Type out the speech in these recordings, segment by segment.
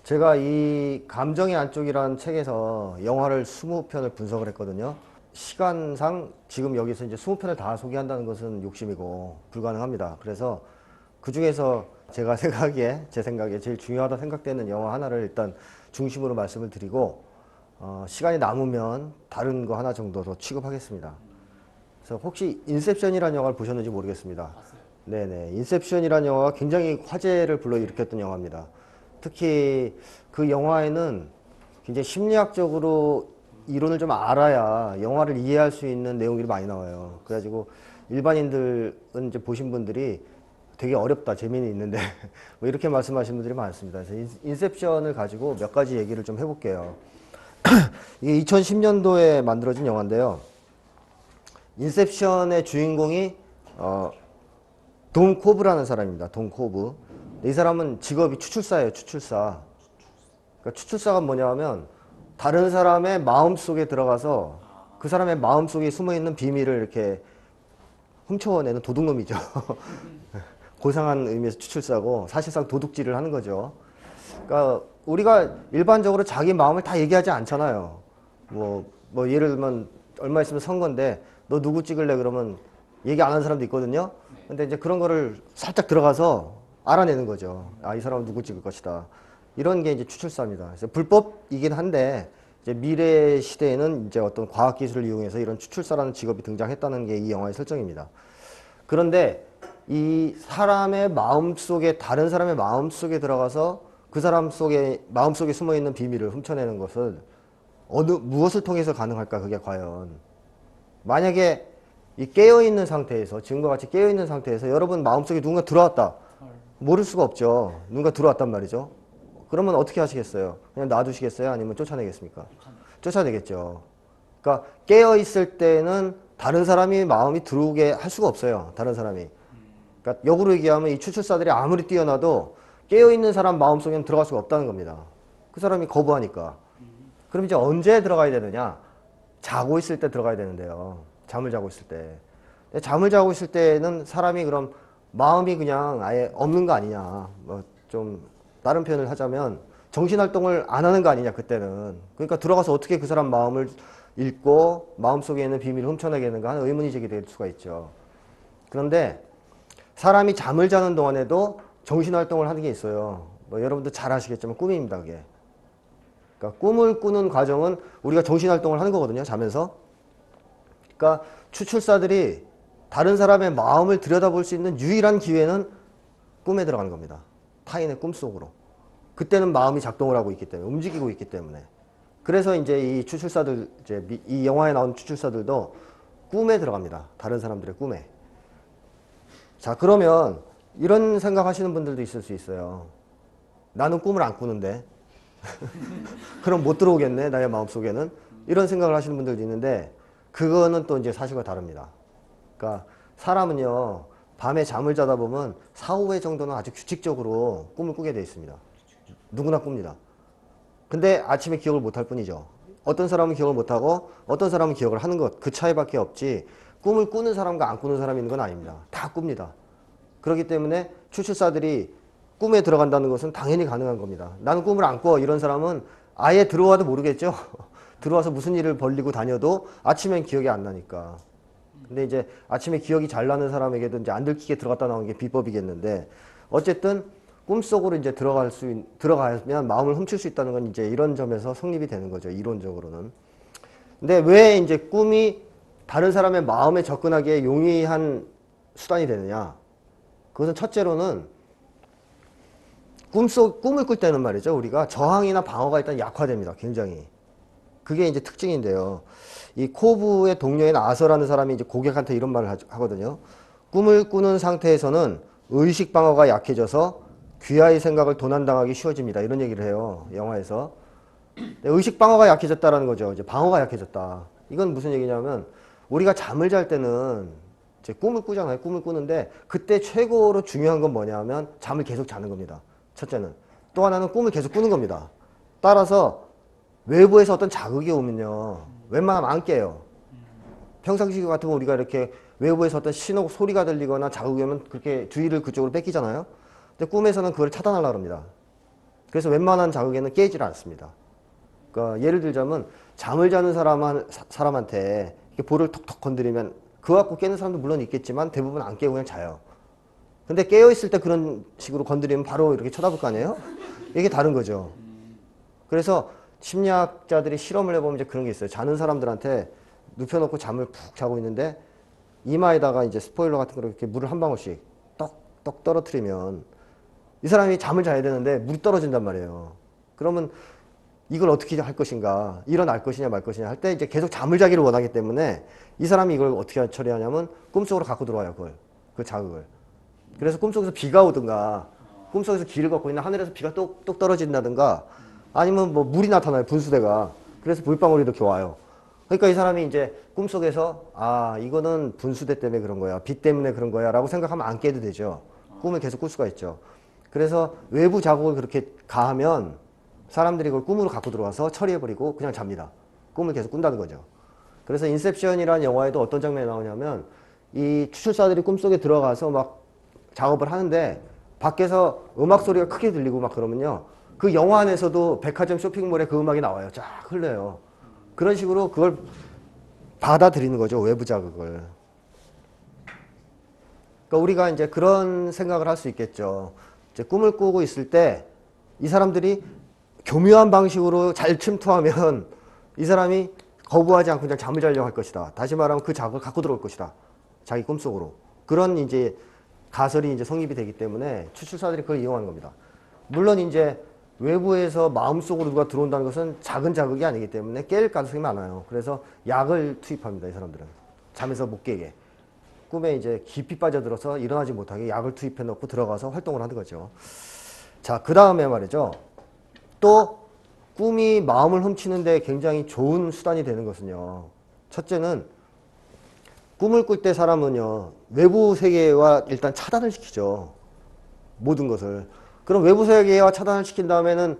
제가 이 감정의 안쪽이라는 책에서 영화를 20편을 분석을 했거든요. 시간상 지금 여기서 이제 20편을 다 소개한다는 것은 욕심이고 불가능합니다. 그래서 그 중에서 제가 생각하기에, 제 생각에 제일 중요하다 생각되는 영화 하나를 일단 중심으로 말씀을 드리고, 시간이 남으면 다른 거 하나 정도 더 취급하겠습니다. 그래서 혹시 인셉션이라는 영화를 보셨는지 모르겠습니다. 네네. 인셉션이라는 영화가 굉장히 화제를 불러일으켰던 영화입니다. 특히 그 영화에는 굉장히 심리학적으로 이론을 좀 알아야 영화를 이해할 수 있는 내용들이 많이 나와요. 그래가지고 일반인들은 이제 보신 분들이 되게 어렵다, 재미는 있는데 뭐 이렇게 말씀하시는 분들이 많습니다. 그래서 인셉션을 가지고 몇 가지 얘기를 좀 해볼게요. 이게 2010년도에 만들어진 영화인데요. 인셉션의 주인공이 돈 코브라는 사람입니다. 돈 코브. 이 사람은 직업이 추출사예요. 추출사. 그러니까 추출사가 뭐냐면 다른 사람의 마음속에 들어가서 그 사람의 마음속에 숨어있는 비밀을 이렇게 훔쳐내는 도둑놈이죠. 고상한 의미에서 추출사고 사실상 도둑질을 하는 거죠. 그러니까 우리가 일반적으로 자기 마음을 다 얘기하지 않잖아요. 뭐 예를 들면 얼마 있으면 선거인데 너 누구 찍을래 그러면 얘기 안 하는 사람도 있거든요. 근데 이제 그런 거를 살짝 들어가서 알아내는 거죠. 아, 이 사람은 누구 찍을 것이다. 이런 게 이제 추출사입니다. 그래서 불법이긴 한데 이제 미래 시대에는 이제 어떤 과학 기술을 이용해서 이런 추출사라는 직업이 등장했다는 게 이 영화의 설정입니다. 그런데 이 사람의 마음속에, 다른 사람의 마음속에 들어가서 그 사람 속에, 마음속에 숨어 있는 비밀을 훔쳐내는 것은 무엇을 통해서 가능할까? 그게 과연. 만약에 이 깨어있는 상태에서, 지금과 같이 깨어있는 상태에서 여러분 마음속에 누군가 들어왔다. 모를 수가 없죠. 누군가 들어왔단 말이죠. 그러면 어떻게 하시겠어요? 그냥 놔두시겠어요? 아니면 쫓아내겠습니까? 쫓아내겠죠. 그러니까 깨어있을 때는 다른 사람이 마음이 들어오게 할 수가 없어요. 다른 사람이. 그러니까 역으로 얘기하면 이 추출사들이 아무리 뛰어나도 깨어있는 사람 마음속에는 들어갈 수가 없다는 겁니다. 그 사람이 거부하니까. 그럼 이제 언제 들어가야 되느냐? 자고 있을 때 들어가야 되는데요. 잠을 자고 있을 때. 근데 잠을 자고 있을 때는 사람이 그럼 마음이 그냥 아예 없는 거 아니냐. 뭐 좀 다른 표현을 하자면 정신활동을 안 하는 거 아니냐, 그때는. 그러니까 들어가서 어떻게 그 사람 마음을 읽고 마음속에 있는 비밀을 훔쳐내겠는가 하는 의문이 제기될 수가 있죠. 그런데 사람이 잠을 자는 동안에도 정신활동을 하는 게 있어요. 뭐 여러분도 잘 아시겠지만 꿈입니다, 그게. 그러니까 꿈을 꾸는 과정은 우리가 정신활동을 하는 거거든요, 자면서. 그러니까 추출사들이 다른 사람의 마음을 들여다볼 수 있는 유일한 기회는 꿈에 들어가는 겁니다. 타인의 꿈속으로. 그때는 마음이 작동을 하고 있기 때문에, 움직이고 있기 때문에. 그래서 이제 이 추출사들, 이제 이 영화에 나오는 추출사들도 꿈에 들어갑니다. 다른 사람들의 꿈에. 자, 그러면 이런 생각 하시는 분들도 있을 수 있어요. 나는 꿈을 안 꾸는데. 그럼 못 들어오겠네, 나의 마음속에는. 이런 생각을 하시는 분들도 있는데, 그거는 또 이제 사실과 다릅니다. 그러니까 사람은요, 밤에 잠을 자다 보면 4, 5회 정도는 아주 규칙적으로 꿈을 꾸게 되어 있습니다. 누구나 꿉니다. 근데 아침에 기억을 못할 뿐이죠. 어떤 사람은 기억을 못하고 어떤 사람은 기억을 하는 것, 그 차이밖에 없지 꿈을 꾸는 사람과 안 꾸는 사람이 있는 건 아닙니다. 다 꿉니다. 그렇기 때문에 추출사들이 꿈에 들어간다는 것은 당연히 가능한 겁니다. 나는 꿈을 안 꿔. 이런 사람은 아예 들어와도 모르겠죠. 들어와서 무슨 일을 벌리고 다녀도 아침엔 기억이 안 나니까. 근데 이제 아침에 기억이 잘 나는 사람에게도 이제 안 들키게 들어갔다 나오는 게 비법이겠는데, 어쨌든 꿈속으로 이제 들어가면 마음을 훔칠 수 있다는 건 이제 이런 점에서 성립이 되는 거죠. 이론적으로는. 근데 왜 이제 꿈이 다른 사람의 마음에 접근하기에 용이한 수단이 되느냐? 그것은 첫째로는 꿈을 꿀 때는 말이죠. 우리가 저항이나 방어가 일단 약화됩니다. 굉장히. 그게 이제 특징인데요. 이 코브의 동료인 아서라는 사람이 이제 고객한테 이런 말을 하거든요. 꿈을 꾸는 상태에서는 의식 방어가 약해져서 귀하의 생각을 도난당하기 쉬워집니다. 이런 얘기를 해요. 영화에서. 의식 방어가 약해졌다라는 거죠. 이제 방어가 약해졌다. 이건 무슨 얘기냐면 우리가 잠을 잘 때는 이제 꿈을 꾸잖아요. 꿈을 꾸는데 그때 최고로 중요한 건 뭐냐면 잠을 계속 자는 겁니다. 첫째는. 또 하나는 꿈을 계속 꾸는 겁니다. 따라서 외부에서 어떤 자극이 오면요, 웬만하면 안 깨요. 평상시 같으면 우리가 이렇게 외부에서 어떤 신호, 소리가 들리거나 자극이 오면 그렇게 주의를 그쪽으로 뺏기잖아요. 근데 꿈에서는 그걸 차단하려고 합니다. 그래서 웬만한 자극에는 깨지를 않습니다. 그러니까 예를 들자면 잠을 자는 사람한테 이렇게 볼을 톡톡 건드리면 그거 갖고 깨는 사람도 물론 있겠지만 대부분 안 깨고 그냥 자요. 근데 깨어있을 때 그런 식으로 건드리면 바로 이렇게 쳐다볼 거 아니에요? 이게 다른 거죠. 그래서 심리학자들이 실험을 해보면 이제 그런 게 있어요. 자는 사람들한테 눕혀놓고 잠을 푹 자고 있는데 이마에다가 이제 스포일러 같은 거 이렇게 물을 한 방울씩 떡 떨어뜨리면 이 사람이 잠을 자야 되는데 물이 떨어진단 말이에요. 그러면 이걸 어떻게 할 것인가, 일어날 것이냐 말 것이냐 할 때 이제 계속 잠을 자기를 원하기 때문에 이 사람이 이걸 어떻게 처리하냐면 꿈속으로 갖고 들어와요. 그 자극을. 그래서 꿈속에서 비가 오든가 꿈속에서 길을 걷고 있는 하늘에서 비가 똑똑 떨어진다든가 아니면 뭐 물이 나타나요. 분수대가. 그래서 물방울이 이렇게 와요. 그러니까 이 사람이 이제 꿈속에서 아 이거는 분수대 때문에 그런 거야. 비 때문에 그런 거야 라고 생각하면 안 깨도 되죠. 꿈을 계속 꿀 수가 있죠. 그래서 외부 자극을 그렇게 가하면 사람들이 그걸 꿈으로 갖고 들어와서 처리해버리고 그냥 잡니다. 꿈을 계속 꾼다는 거죠. 그래서 인셉션이라는 영화에도 어떤 장면이 나오냐면 이 추출사들이 꿈속에 들어가서 막 작업을 하는데 밖에서 음악 소리가 크게 들리고 막 그러면요. 그 영화 안에서도 백화점 쇼핑몰에 그 음악이 나와요. 쫙 흘러요. 그런 식으로 그걸 받아들이는 거죠. 외부 자극을. 그러니까 우리가 이제 그런 생각을 할 수 있겠죠. 이제 꿈을 꾸고 있을 때 이 사람들이 교묘한 방식으로 잘 침투하면 이 사람이 거부하지 않고 그냥 잠을 자려고 할 것이다. 다시 말하면 그 자극을 갖고 들어올 것이다. 자기 꿈속으로. 그런 이제 가설이 이제 성립이 되기 때문에 추출사들이 그걸 이용하는 겁니다. 물론 이제 외부에서 마음속으로 누가 들어온다는 것은 작은 자극이 아니기 때문에 깰 가능성이 많아요. 그래서 약을 투입합니다. 이 사람들은. 잠에서 못 깨게. 꿈에 이제 깊이 빠져들어서 일어나지 못하게 약을 투입해 놓고 들어가서 활동을 하는 거죠. 자, 그 다음에 말이죠. 또 꿈이 마음을 훔치는데 굉장히 좋은 수단이 되는 것은요. 첫째는 꿈을 꿀 때 사람은요. 외부 세계와 일단 차단을 시키죠. 모든 것을. 그럼 외부 세계와 차단을 시킨 다음에는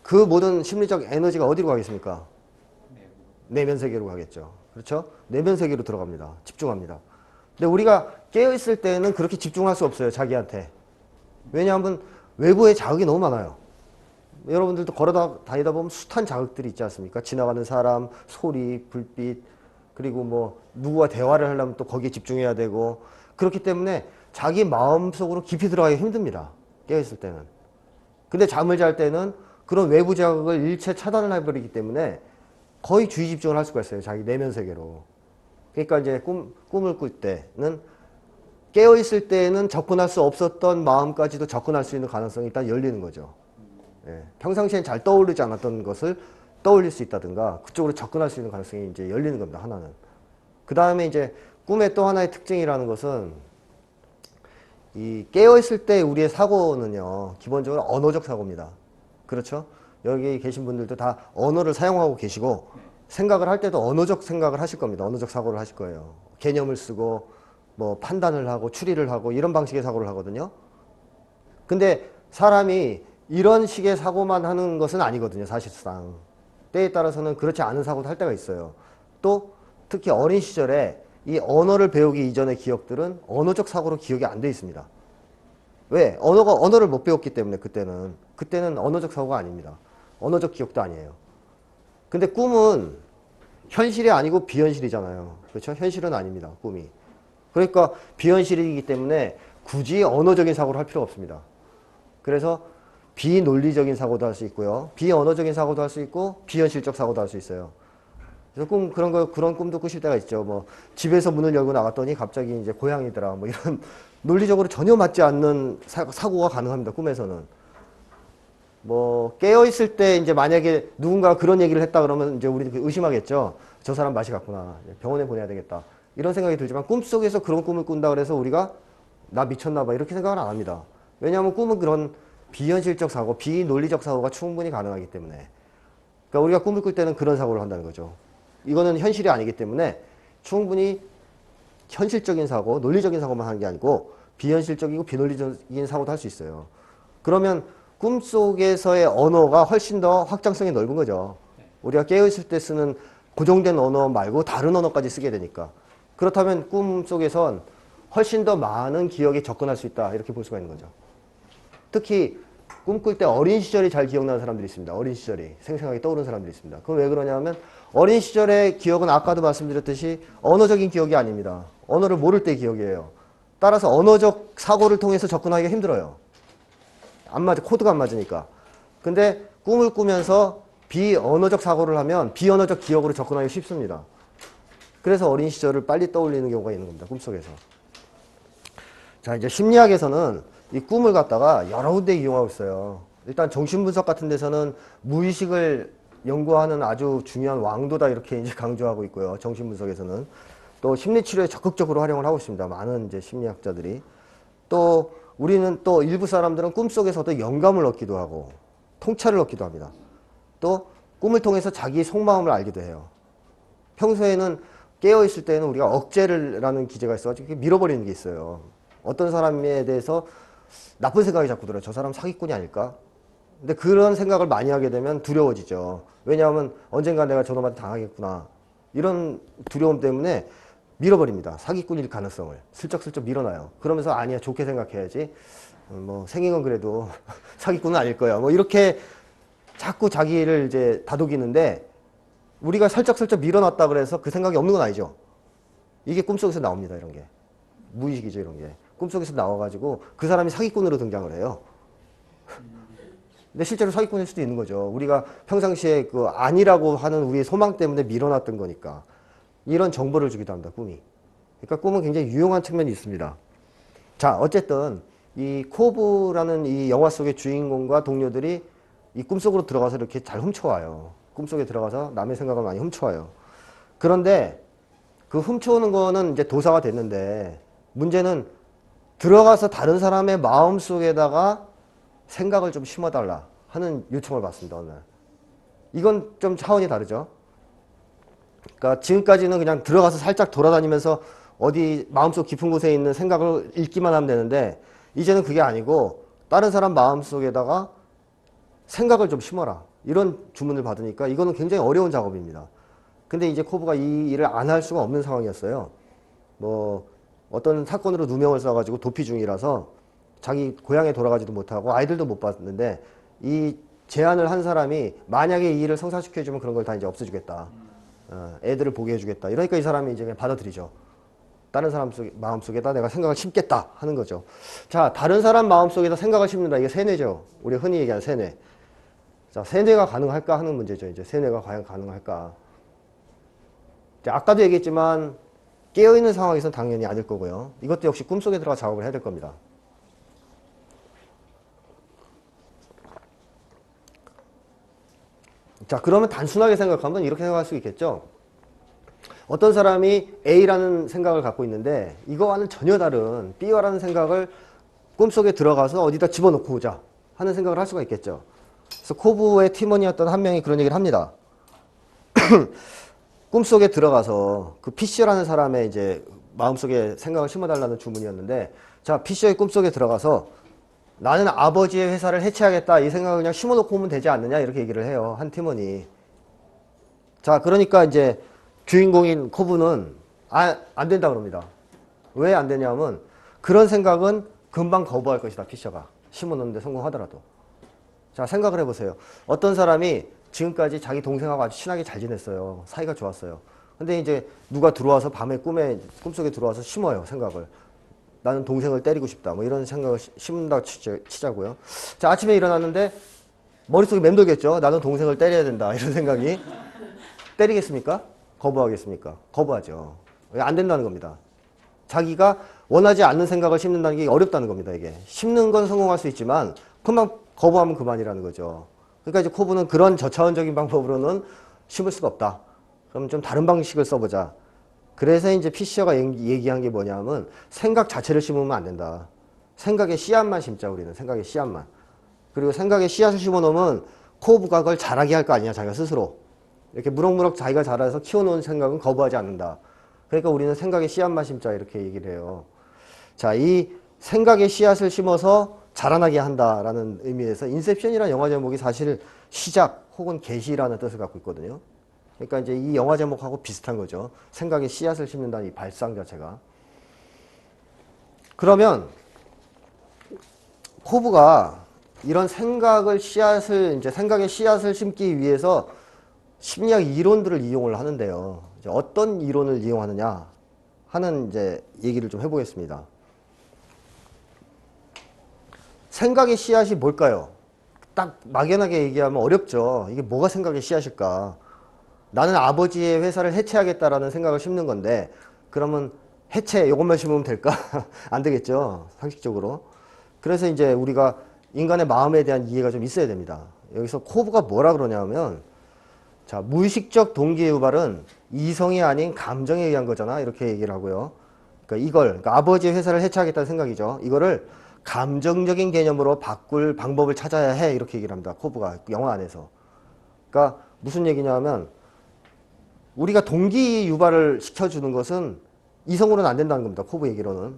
그 모든 심리적 에너지가 어디로 가겠습니까? 내면 세계로 가겠죠. 그렇죠? 내면 세계로 들어갑니다. 집중합니다. 근데 우리가 깨어있을 때는 그렇게 집중할 수 없어요. 자기한테. 왜냐하면 외부에 자극이 너무 많아요. 여러분들도 걸어 다니다 보면 숱한 자극들이 있지 않습니까? 지나가는 사람, 소리, 불빛, 그리고 뭐 누구와 대화를 하려면 또 거기에 집중해야 되고 그렇기 때문에 자기 마음속으로 깊이 들어가기 힘듭니다. 깨어있을 때는. 근데 잠을 잘 때는 그런 외부 자극을 일체 차단을 해버리기 때문에 거의 주의 집중을 할 수가 있어요. 자기 내면 세계로. 그러니까 이제 꿈을 꿀 때는 깨어있을 때는 접근할 수 없었던 마음까지도 접근할 수 있는 가능성이 일단 열리는 거죠. 예, 평상시엔 잘 떠오르지 않았던 것을 떠올릴 수 있다든가 그쪽으로 접근할 수 있는 가능성이 이제 열리는 겁니다. 하나는. 그 다음에 이제 꿈의 또 하나의 특징이라는 것은 이 깨어있을 때 우리의 사고는요. 기본적으로 언어적 사고입니다. 그렇죠? 여기 계신 분들도 다 언어를 사용하고 계시고 생각을 할 때도 언어적 생각을 하실 겁니다. 언어적 사고를 하실 거예요. 개념을 쓰고 뭐 판단을 하고 추리를 하고 이런 방식의 사고를 하거든요. 근데 사람이 이런 식의 사고만 하는 것은 아니거든요. 사실상. 때에 따라서는 그렇지 않은 사고도 할 때가 있어요. 또 특히 어린 시절에 이 언어를 배우기 이전의 기억들은 언어적 사고로 기억이 안 돼 있습니다. 왜? 언어를 못 배웠기 때문에 그때는 언어적 사고가 아닙니다. 언어적 기억도 아니에요. 근데 꿈은 현실이 아니고 비현실이잖아요. 그렇죠? 현실은 아닙니다. 꿈이. 그러니까 비현실이기 때문에 굳이 언어적인 사고를 할 필요가 없습니다. 그래서 비논리적인 사고도 할 수 있고요. 비언어적인 사고도 할 수 있고 비현실적 사고도 할 수 있어요. 그래서 그런 꿈도 꾸실 때가 있죠. 뭐 집에서 문을 열고 나갔더니 갑자기 이제 고양이더라. 뭐 이런 논리적으로 전혀 맞지 않는 사고가 가능합니다. 꿈에서는. 뭐 깨어 있을 때 이제 만약에 누군가 그런 얘기를 했다 그러면 이제 우리 의심하겠죠. 저 사람 맛이 갔구나. 병원에 보내야 되겠다. 이런 생각이 들지만 꿈속에서 그런 꿈을 꾼다 그래서 우리가 나 미쳤나 봐 이렇게 생각을 안 합니다. 왜냐하면 꿈은 그런 비현실적 사고, 비논리적 사고가 충분히 가능하기 때문에. 그러니까 우리가 꿈을 꿀 때는 그런 사고를 한다는 거죠. 이거는 현실이 아니기 때문에 충분히 현실적인 사고, 논리적인 사고만 하는 게 아니고 비현실적이고 비논리적인 사고도 할 수 있어요. 그러면 꿈속에서의 언어가 훨씬 더 확장성이 넓은 거죠. 우리가 깨어있을 때 쓰는 고정된 언어 말고 다른 언어까지 쓰게 되니까. 그렇다면 꿈속에선 훨씬 더 많은 기억에 접근할 수 있다. 이렇게 볼 수가 있는 거죠. 특히 꿈꿀 때 어린 시절이 잘 기억나는 사람들이 있습니다. 어린 시절이 생생하게 떠오르는 사람들이 있습니다. 그럼 왜 그러냐면 어린 시절의 기억은 아까도 말씀드렸듯이 언어적인 기억이 아닙니다. 언어를 모를 때 기억이에요. 따라서 언어적 사고를 통해서 접근하기가 힘들어요. 안 맞아, 코드가 안 맞으니까. 근데 꿈을 꾸면서 비언어적 사고를 하면 비언어적 기억으로 접근하기 쉽습니다. 그래서 어린 시절을 빨리 떠올리는 경우가 있는 겁니다. 꿈속에서. 자, 이제 심리학에서는 이 꿈을 갖다가 여러 군데 이용하고 있어요. 일단 정신분석 같은 데서는 무의식을 연구하는 아주 중요한 왕도다 이렇게 이제 강조하고 있고요. 정신분석에서는. 또 심리치료에 적극적으로 활용을 하고 있습니다. 많은 이제 심리학자들이. 또 우리는 또 일부 사람들은 꿈속에서도 영감을 얻기도 하고 통찰을 얻기도 합니다. 또 꿈을 통해서 자기 속마음을 알기도 해요. 평소에는 깨어있을 때는 우리가 억제라는 기제가 있어가지고 밀어버리는 게 있어요. 어떤 사람에 대해서 나쁜 생각이 자꾸 들어요. 저 사람 사기꾼이 아닐까? 근데 그런 생각을 많이 하게 되면 두려워지죠. 왜냐하면 언젠가 내가 저놈한테 당하겠구나. 이런 두려움 때문에 밀어버립니다. 사기꾼일 가능성을. 슬쩍슬쩍 밀어놔요. 그러면서 아니야, 좋게 생각해야지. 뭐 생긴 건 그래도 사기꾼은 아닐 거야. 뭐 이렇게 자꾸 자기를 이제 다독이는데 우리가 살짝살짝 밀어놨다 그래서 그 생각이 없는 건 아니죠. 이게 꿈속에서 나옵니다. 이런 게. 무의식이죠. 이런 게. 꿈속에서 나와가지고 그 사람이 사기꾼으로 등장을 해요. 근데 실제로 사기꾼일 수도 있는 거죠. 우리가 평상시에 그 아니라고 하는 우리의 소망 때문에 밀어놨던 거니까. 이런 정보를 주기도 합니다. 꿈이. 그러니까 꿈은 굉장히 유용한 측면이 있습니다. 자, 어쨌든 이 코브라는 이 영화 속의 주인공과 동료들이 이 꿈속으로 들어가서 이렇게 잘 훔쳐와요. 꿈속에 들어가서 남의 생각을 많이 훔쳐와요. 그런데 그 훔쳐오는 거는 이제 도사가 됐는데 문제는 들어가서 다른 사람의 마음속에다가 생각을 좀 심어달라 하는 요청을 받습니다. 오늘. 이건 좀 차원이 다르죠. 그러니까 지금까지는 그냥 들어가서 살짝 돌아다니면서 어디 마음속 깊은 곳에 있는 생각을 읽기만 하면 되는데 이제는 그게 아니고 다른 사람 마음속에다가 생각을 좀 심어라. 이런 주문을 받으니까 이거는 굉장히 어려운 작업입니다. 근데 이제 코브가 이 일을 안 할 수가 없는 상황이었어요. 뭐 어떤 사건으로 누명을 써가지고 도피 중이라서 자기 고향에 돌아가지도 못하고 아이들도 못 봤는데 이 제안을 한 사람이 만약에 이 일을 성사시켜주면 그런 걸 다 이제 없애주겠다. 애들을 보게 해주겠다. 이러니까 이 사람이 이제 그냥 받아들이죠. 다른 사람 마음속에다 내가 생각을 심겠다 하는 거죠. 자, 다른 사람 마음속에다 생각을 심는다. 이게 세뇌죠. 우리 흔히 얘기하는 세뇌. 자, 세뇌가 가능할까 하는 문제죠. 이제 세뇌가 과연 가능할까. 자, 아까도 얘기했지만 깨어있는 상황에서는 당연히 아닐 거고요. 이것도 역시 꿈속에 들어가 작업을 해야 될 겁니다. 자, 그러면 단순하게 생각하면 이렇게 생각할 수 있겠죠. 어떤 사람이 A라는 생각을 갖고 있는데 이거와는 전혀 다른 B라는 생각을 꿈속에 들어가서 어디다 집어넣고 오자 하는 생각을 할 수가 있겠죠. 그래서 코브의 팀원이었던 한 명이 그런 얘기를 합니다. 꿈속에 들어가서 그 피셔라는 사람의 이제 마음속에 생각을 심어달라는 주문이었는데, 자, 피셔의 꿈속에 들어가서 나는 아버지의 회사를 해체하겠다 이 생각을 그냥 심어놓고 오면 되지 않느냐 이렇게 얘기를 해요. 한 팀원이. 자, 그러니까 이제 주인공인 코브는 안 된다 그럽니다. 왜 안 되냐면 그런 생각은 금방 거부할 것이다. 피셔가 심어놓는데 성공하더라도. 자, 생각을 해보세요. 어떤 사람이 지금까지 자기 동생하고 아주 친하게 잘 지냈어요. 사이가 좋았어요. 근데 이제 누가 들어와서 밤에 꿈속에 들어와서 심어요. 생각을. 나는 동생을 때리고 싶다. 뭐 이런 생각을 심는다고 치자고요. 자, 아침에 일어났는데 머릿속에 맴돌겠죠. 나는 동생을 때려야 된다. 이런 생각이. 때리겠습니까? 거부하겠습니까? 거부하죠. 안 된다는 겁니다. 자기가 원하지 않는 생각을 심는다는 게 어렵다는 겁니다. 이게. 심는 건 성공할 수 있지만 금방 거부하면 그만이라는 거죠. 그러니까 이제 코브는 그런 저차원적인 방법으로는 심을 수가 없다. 그럼 좀 다른 방식을 써보자. 그래서 이제 피셔가 얘기한 게 뭐냐면 생각 자체를 심으면 안 된다. 생각의 씨앗만 심자. 우리는 생각의 씨앗만. 그리고 생각의 씨앗을 심어놓으면 코브가 그걸 자라게 할 거 아니냐. 자기가 스스로. 이렇게 무럭무럭 자기가 자라서 키워놓은 생각은 거부하지 않는다. 그러니까 우리는 생각의 씨앗만 심자. 이렇게 얘기를 해요. 자, 이 생각의 씨앗을 심어서 자라나게 한다라는 의미에서 인셉션이라는 영화 제목이 사실 시작 혹은 계시라는 뜻을 갖고 있거든요. 그러니까 이제 이 영화 제목하고 비슷한 거죠. 생각의 씨앗을 심는다는 이 발상 자체가. 그러면 코브가 이런 생각의 씨앗을 심기 위해서 심리학 이론들을 이용을 하는데요. 이제 어떤 이론을 이용하느냐 하는 이제 얘기를 좀 해보겠습니다. 생각의 씨앗이 뭘까요? 딱 막연하게 얘기하면 어렵죠. 이게 뭐가 생각의 씨앗일까? 나는 아버지의 회사를 해체하겠다라는 생각을 심는 건데, 그러면 해체 이것만 심으면 될까? 안 되겠죠. 상식적으로. 그래서 이제 우리가 인간의 마음에 대한 이해가 좀 있어야 됩니다. 여기서 코브가 뭐라 그러냐면, 자, 무의식적 동기의 유발은 이성이 아닌 감정에 의한 거잖아. 이렇게 얘기를 하고요. 그러니까 아버지의 회사를 해체하겠다는 생각이죠. 이거를 감정적인 개념으로 바꿀 방법을 찾아야 해. 이렇게 얘기를 합니다. 코브가 영화 안에서. 그러니까 무슨 얘기냐면, 우리가 동기 유발을 시켜주는 것은 이성으로는 안 된다는 겁니다. 코브 얘기로는.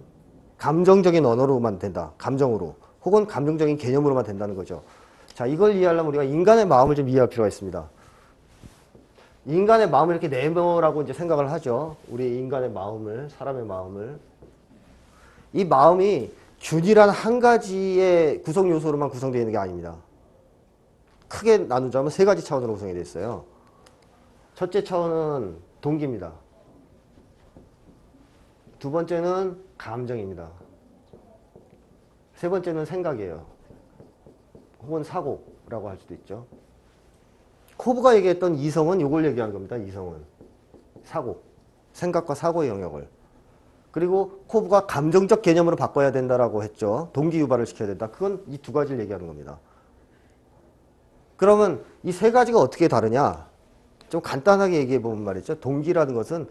감정적인 언어로만 된다. 감정으로. 혹은 감정적인 개념으로만 된다는 거죠. 자, 이걸 이해하려면 우리가 인간의 마음을 좀 이해할 필요가 있습니다. 인간의 마음을 이렇게 네모라고 이제 생각을 하죠. 우리 인간의 마음을, 사람의 마음을. 이 마음이 균일한 한 가지의 구성 요소로만 구성되어 있는 게 아닙니다. 크게 나누자면 세 가지 차원으로 구성이 되어 있어요. 첫째 차원은 동기입니다. 두 번째는 감정입니다. 세 번째는 생각이에요. 혹은 사고라고 할 수도 있죠. 코브가 얘기했던 이성은 이걸 얘기하는 겁니다. 이성은. 사고. 생각과 사고의 영역을. 그리고 코브가 감정적 개념으로 바꿔야 된다라고 했죠. 동기 유발을 시켜야 된다. 그건 이 두 가지를 얘기하는 겁니다. 그러면 이 세 가지가 어떻게 다르냐? 좀 간단하게 얘기해 보면 말이죠. 동기라는 것은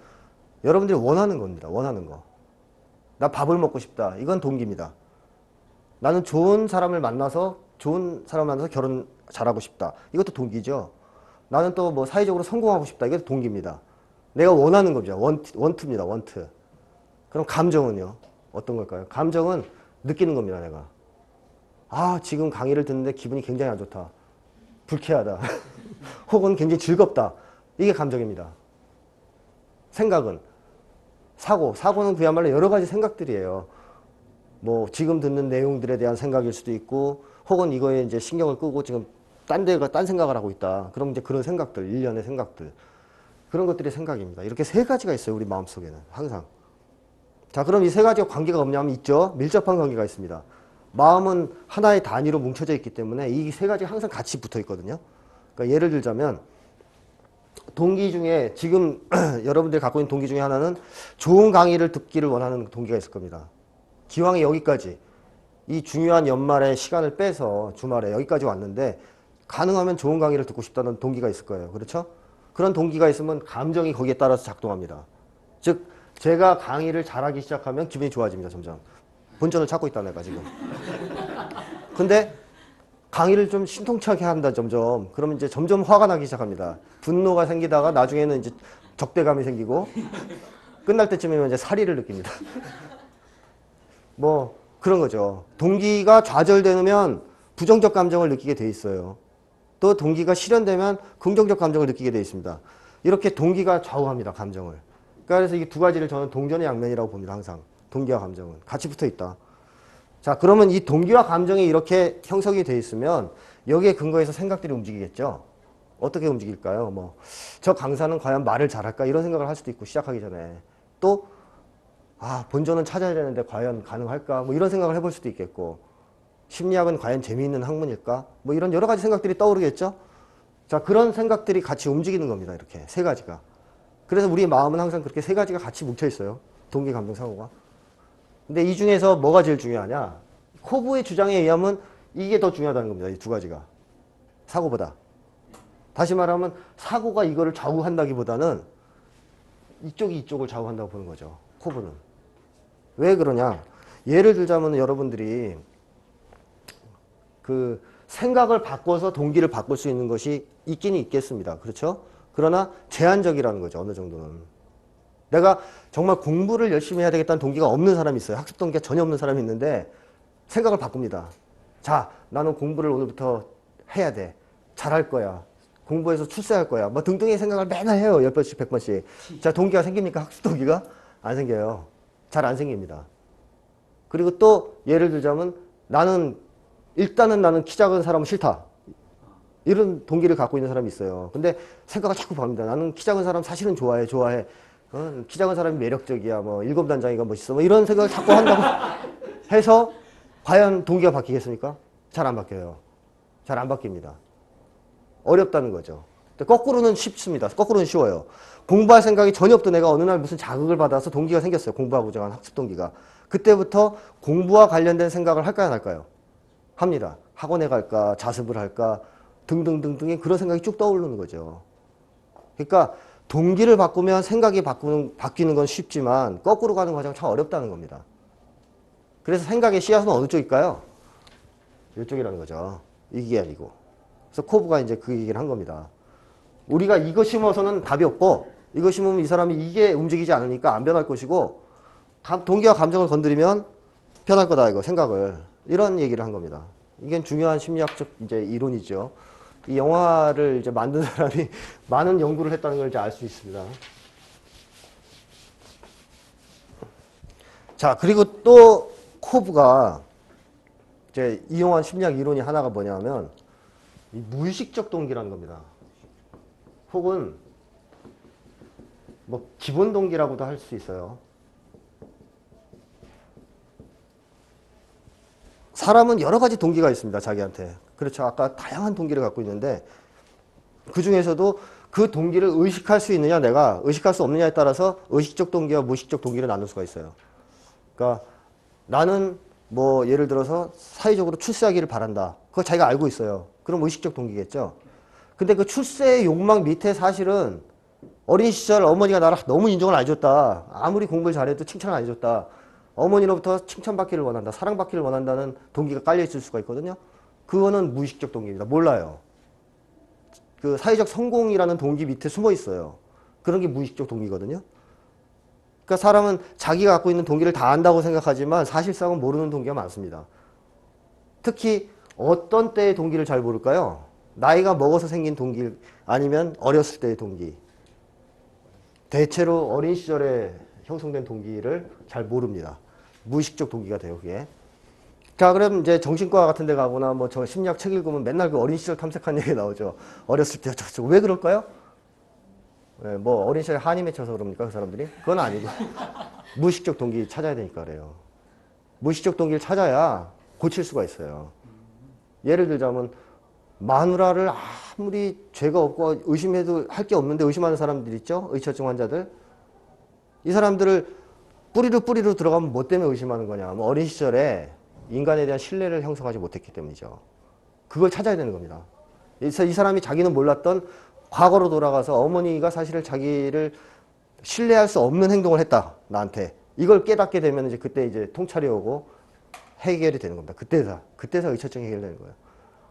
여러분들이 원하는 겁니다. 원하는 거. 나 밥을 먹고 싶다. 이건 동기입니다. 나는 좋은 사람을 만나서 결혼 잘하고 싶다. 이것도 동기죠. 나는 또 뭐 사회적으로 성공하고 싶다. 이것도 동기입니다. 내가 원하는 겁니다. 원투입니다. 원투. 그럼 감정은요? 어떤 걸까요? 감정은 느끼는 겁니다. 내가. 아, 지금 강의를 듣는데 기분이 굉장히 안 좋다. 불쾌하다. 혹은 굉장히 즐겁다. 이게 감정입니다. 생각은 사고는 그야말로 여러 가지 생각들이에요. 뭐 지금 듣는 내용들에 대한 생각일 수도 있고, 혹은 이거에 이제 신경을 끄고 지금 딴 생각을 하고 있다. 그럼 이제 그런 생각들, 일련의 생각들, 그런 것들이 생각입니다. 이렇게 세 가지가 있어요. 우리 마음속에는 항상. 자, 그럼 이 세 가지가 관계가 없냐면 있죠. 밀접한 관계가 있습니다. 마음은 하나의 단위로 뭉쳐져 있기 때문에 이 세 가지가 항상 같이 붙어 있거든요. 그러니까 예를 들자면 동기 중에 지금 여러분들이 갖고 있는 동기 중에 하나는 좋은 강의를 듣기를 원하는 동기가 있을 겁니다. 기왕에 여기까지 이 중요한 연말에 시간을 빼서 주말에 여기까지 왔는데 가능하면 좋은 강의를 듣고 싶다는 동기가 있을 거예요. 그렇죠? 그런 동기가 있으면 감정이 거기에 따라서 작동합니다. 즉 제가 강의를 잘하기 시작하면 기분이 좋아집니다. 점점. 본전을 찾고 있다 내가 지금. 근데 강의를 좀 신통치하게 한다 점점. 그러면 이제 점점 화가 나기 시작합니다. 분노가 생기다가 나중에는 이제 적대감이 생기고 끝날 때쯤이면 이제 사리를 느낍니다. 뭐 그런 거죠. 동기가 좌절되면 부정적 감정을 느끼게 돼 있어요. 또 동기가 실현되면 긍정적 감정을 느끼게 돼 있습니다. 이렇게 동기가 좌우합니다. 감정을. 그래서 이 두 가지를 저는 동전의 양면이라고 봅니다. 항상. 동기와 감정은. 같이 붙어 있다. 자, 그러면 이 동기와 감정이 이렇게 형성이 돼 있으면 여기에 근거해서 생각들이 움직이겠죠. 어떻게 움직일까요? 뭐, 저 강사는 과연 말을 잘할까? 이런 생각을 할 수도 있고 시작하기 전에. 또 본전은 찾아야 되는데 과연 가능할까? 뭐 이런 생각을 해볼 수도 있겠고, 심리학은 과연 재미있는 학문일까? 뭐 이런 여러 가지 생각들이 떠오르겠죠? 자, 그런 생각들이 같이 움직이는 겁니다. 이렇게 세 가지가. 그래서 우리 마음은 항상 그렇게 세 가지가 같이 뭉쳐 있어요. 동기, 감정, 사고가. 근데 이 중에서 뭐가 제일 중요하냐? 코브의 주장에 의하면 이게 더 중요하다는 겁니다. 이 두 가지가. 사고보다. 다시 말하면 사고가 이거를 좌우한다기보다는 이쪽이 이쪽을 좌우한다고 보는 거죠. 코브는. 왜 그러냐? 예를 들자면 여러분들이 그 생각을 바꿔서 동기를 바꿀 수 있는 것이 있긴 있겠습니다. 그렇죠? 그러나 제한적이라는 거죠. 어느 정도는. 내가 정말 공부를 열심히 해야 되겠다는 동기가 없는 사람이 있어요. 학습 동기가 전혀 없는 사람이 있는데 생각을 바꿉니다. 자, 나는 공부를 오늘부터 해야 돼. 잘할 거야. 공부해서 출세할 거야. 뭐 등등의 생각을 맨날 해요. 10번씩, 100번씩. 자, 동기가 생깁니까? 학습 동기가? 안 생겨요. 잘 안 생깁니다. 그리고 또 예를 들자면 나는 일단은 나는 키 작은 사람은 싫다. 이런 동기를 갖고 있는 사람이 있어요. 근데 생각을 자꾸 바뀝니다. 나는 키 작은 사람 사실은 좋아해, 좋아해. 키 작은 사람이 매력적이야. 뭐 일곱 단장이가 멋있어. 뭐 이런 생각을 자꾸 한다고 해서 과연 동기가 바뀌겠습니까? 잘 안 바뀌어요. 잘 안 바뀝니다. 어렵다는 거죠. 거꾸로는 쉽습니다. 거꾸로는 쉬워요. 공부할 생각이 전혀 없던 애가 어느 날 무슨 자극을 받아서 동기가 생겼어요. 공부하고자 하는 학습 동기가. 그때부터 공부와 관련된 생각을 할까요, 안 할까요? 합니다. 학원에 갈까, 자습을 할까, 등등등등의 그런 생각이 쭉 떠오르는 거죠. 그러니까 동기를 바꾸면 생각이 바뀌는 건 쉽지만 거꾸로 가는 과정은 참 어렵다는 겁니다. 그래서 생각의 씨앗은 어느 쪽일까요? 이쪽이라는 거죠. 이게 아니고. 그래서 코브가 이제 그 얘기를 한 겁니다. 우리가 이거 심어서는 답이 없고 이거 심으면 이 사람이 이게 움직이지 않으니까 안 변할 것이고 동기와 감정을 건드리면 변할 거다 이거 생각을. 이런 얘기를 한 겁니다. 이게 중요한 심리학적 이제 이론이죠. 이 영화를 이제 만든 사람이 많은 연구를 했다는 걸 이제 알 수 있습니다. 자, 그리고 또 코브가 이제 이용한 심리학 이론이 하나가 뭐냐면 이 무의식적 동기라는 겁니다. 혹은 뭐 기본 동기라고도 할 수 있어요. 사람은 여러 가지 동기가 있습니다. 자기한테. 그렇죠. 아까 다양한 동기를 갖고 있는데 그 중에서도 그 동기를 의식할 수 있느냐 내가 의식할 수 없느냐에 따라서 의식적 동기와 무의식적 동기를 나눌 수가 있어요. 그러니까 나는 뭐 예를 들어서 사회적으로 출세하기를 바란다. 그거 자기가 알고 있어요. 그럼 의식적 동기겠죠. 근데 그 출세의 욕망 밑에 사실은 어린 시절 어머니가 나를 너무 인정을 안 해줬다. 아무리 공부를 잘해도 칭찬을 안 해줬다. 어머니로부터 칭찬받기를 원한다. 사랑받기를 원한다는 동기가 깔려있을 수가 있거든요. 그거는 무의식적 동기입니다. 몰라요. 그 사회적 성공이라는 동기 밑에 숨어 있어요. 그런 게 무의식적 동기거든요. 그러니까 사람은 자기가 갖고 있는 동기를 다 안다고 생각하지만 사실상은 모르는 동기가 많습니다. 특히 어떤 때의 동기를 잘 모를까요? 나이가 먹어서 생긴 동기 아니면 어렸을 때의 동기. 대체로 어린 시절에 형성된 동기를 잘 모릅니다. 무의식적 동기가 돼요, 그게. 자, 그럼 이제 정신과 같은 데 가거나 뭐 저 심리학 책 읽으면 맨날 그 어린 시절 탐색한 얘기 나오죠. 어렸을 때 어쩌고 왜 그럴까요? 네, 뭐 어린 시절에 한이 맺혀서 그럽니까, 그 사람들이? 그건 아니고. 무의식적 동기 찾아야 되니까 그래요. 무의식적 동기를 찾아야 고칠 수가 있어요. 예를 들자면 마누라를 아무리 죄가 없고 의심해도 할 게 없는데 의심하는 사람들 있죠? 의처증 환자들. 이 사람들을 뿌리로 들어가면 뭐 때문에 의심하는 거냐. 뭐 어린 시절에 인간에 대한 신뢰를 형성하지 못했기 때문이죠. 그걸 찾아야 되는 겁니다. 그래서 이 사람이 자기는 몰랐던 과거로 돌아가서 어머니가 사실은 자기를 신뢰할 수 없는 행동을 했다. 나한테. 이걸 깨닫게 되면 이제 그때 이제 통찰이 오고 해결이 되는 겁니다. 그때서 의처증이 해결되는 거예요.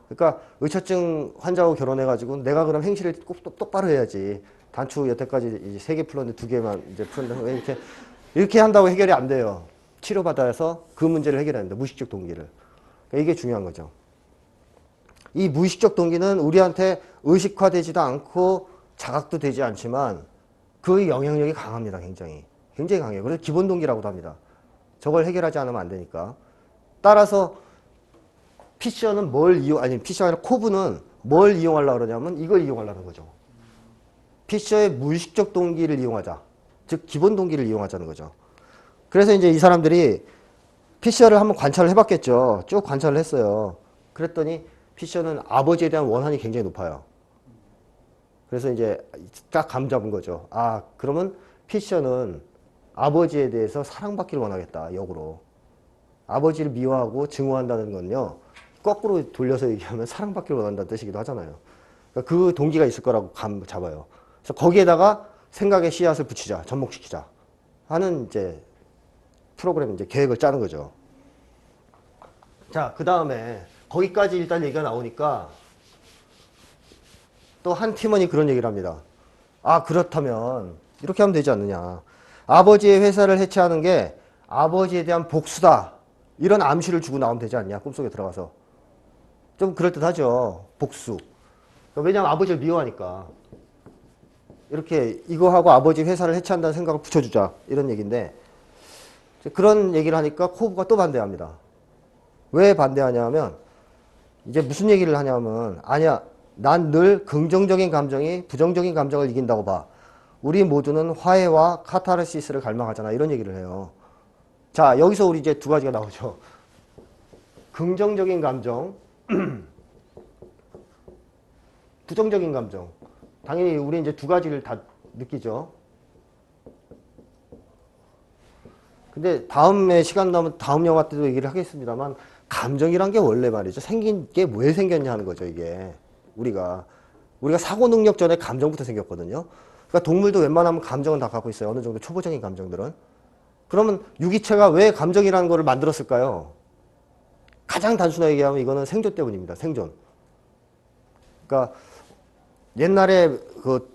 그러니까 의처증 환자하고 결혼해가지고 내가 그럼 행실을 꼭 똑바로 해야지. 단추 여태까지 3개 풀었는데 2개만 이제 풀었는데 이렇게 한다고 해결이 안 돼요. 치료받아서 그 문제를 해결해야 된다. 무의식적 동기를. 그러니까 이게 중요한 거죠. 이 무의식적 동기는 우리한테 의식화되지도 않고 자각도 되지 않지만 그 영향력이 강합니다. 굉장히. 굉장히 강해요. 그래서 기본 동기라고도 합니다. 저걸 해결하지 않으면 안 되니까. 따라서 피셔는 피셔가 아니라 코브는 뭘 이용하려고 그러냐면 이걸 이용하려는 거죠. 피셔의 무의식적 동기를 이용하자. 즉, 기본 동기를 이용하자는 거죠. 그래서 이제 이 사람들이 피셔를 한번 관찰을 해봤겠죠. 쭉 관찰을 했어요. 그랬더니 피셔는 아버지에 대한 원한이 굉장히 높아요. 그래서 이제 딱 감 잡은 거죠. 아, 그러면 피셔는 아버지에 대해서 사랑받기를 원하겠다. 역으로. 아버지를 미워하고 증오한다는 건요. 거꾸로 돌려서 얘기하면 사랑받기를 원한다는 뜻이기도 하잖아요. 그러니까 그 동기가 있을 거라고 감 잡아요. 그래서 거기에다가 생각의 씨앗을 붙이자, 접목시키자 하는 이제 프로그램 이제 계획을 짜는 거죠. 자, 그 다음에 거기까지 일단 얘기가 나오니까 또 한 팀원이 그런 얘기를 합니다. 아, 그렇다면 이렇게 하면 되지 않느냐. 아버지의 회사를 해체하는 게 아버지에 대한 복수다. 이런 암시를 주고 나오면 되지 않냐. 꿈속에 들어가서. 좀 그럴듯하죠. 복수. 왜냐하면 아버지를 미워하니까. 이렇게 이거 하고 아버지 회사를 해체한다는 생각을 붙여주자. 이런 얘기인데 그런 얘기를 하니까 코브가 또 반대합니다. 왜 반대하냐 하면 이제 무슨 얘기를 하냐면, 아니야, 난 늘 긍정적인 감정이 부정적인 감정을 이긴다고 봐. 우리 모두는 화해와 카타르시스를 갈망하잖아. 이런 얘기를 해요. 자, 여기서 우리 이제 두 가지가 나오죠. 긍정적인 감정, 부정적인 감정. 당연히 우리 이제 두 가지를 다 느끼죠. 근데 다음에 시간 나면 다음 영화 때도 얘기를 하겠습니다만, 감정이란 게 원래 말이죠. 생긴 게 왜 생겼냐 하는 거죠, 이게. 우리가 사고 능력 전에 감정부터 생겼거든요. 그러니까 동물도 웬만하면 감정은 다 갖고 있어요. 어느 정도 초보적인 감정들은. 그러면 유기체가 왜 감정이라는 거를 만들었을까요? 가장 단순하게 얘기하면 이거는 생존 때문입니다. 생존. 그러니까 옛날에 그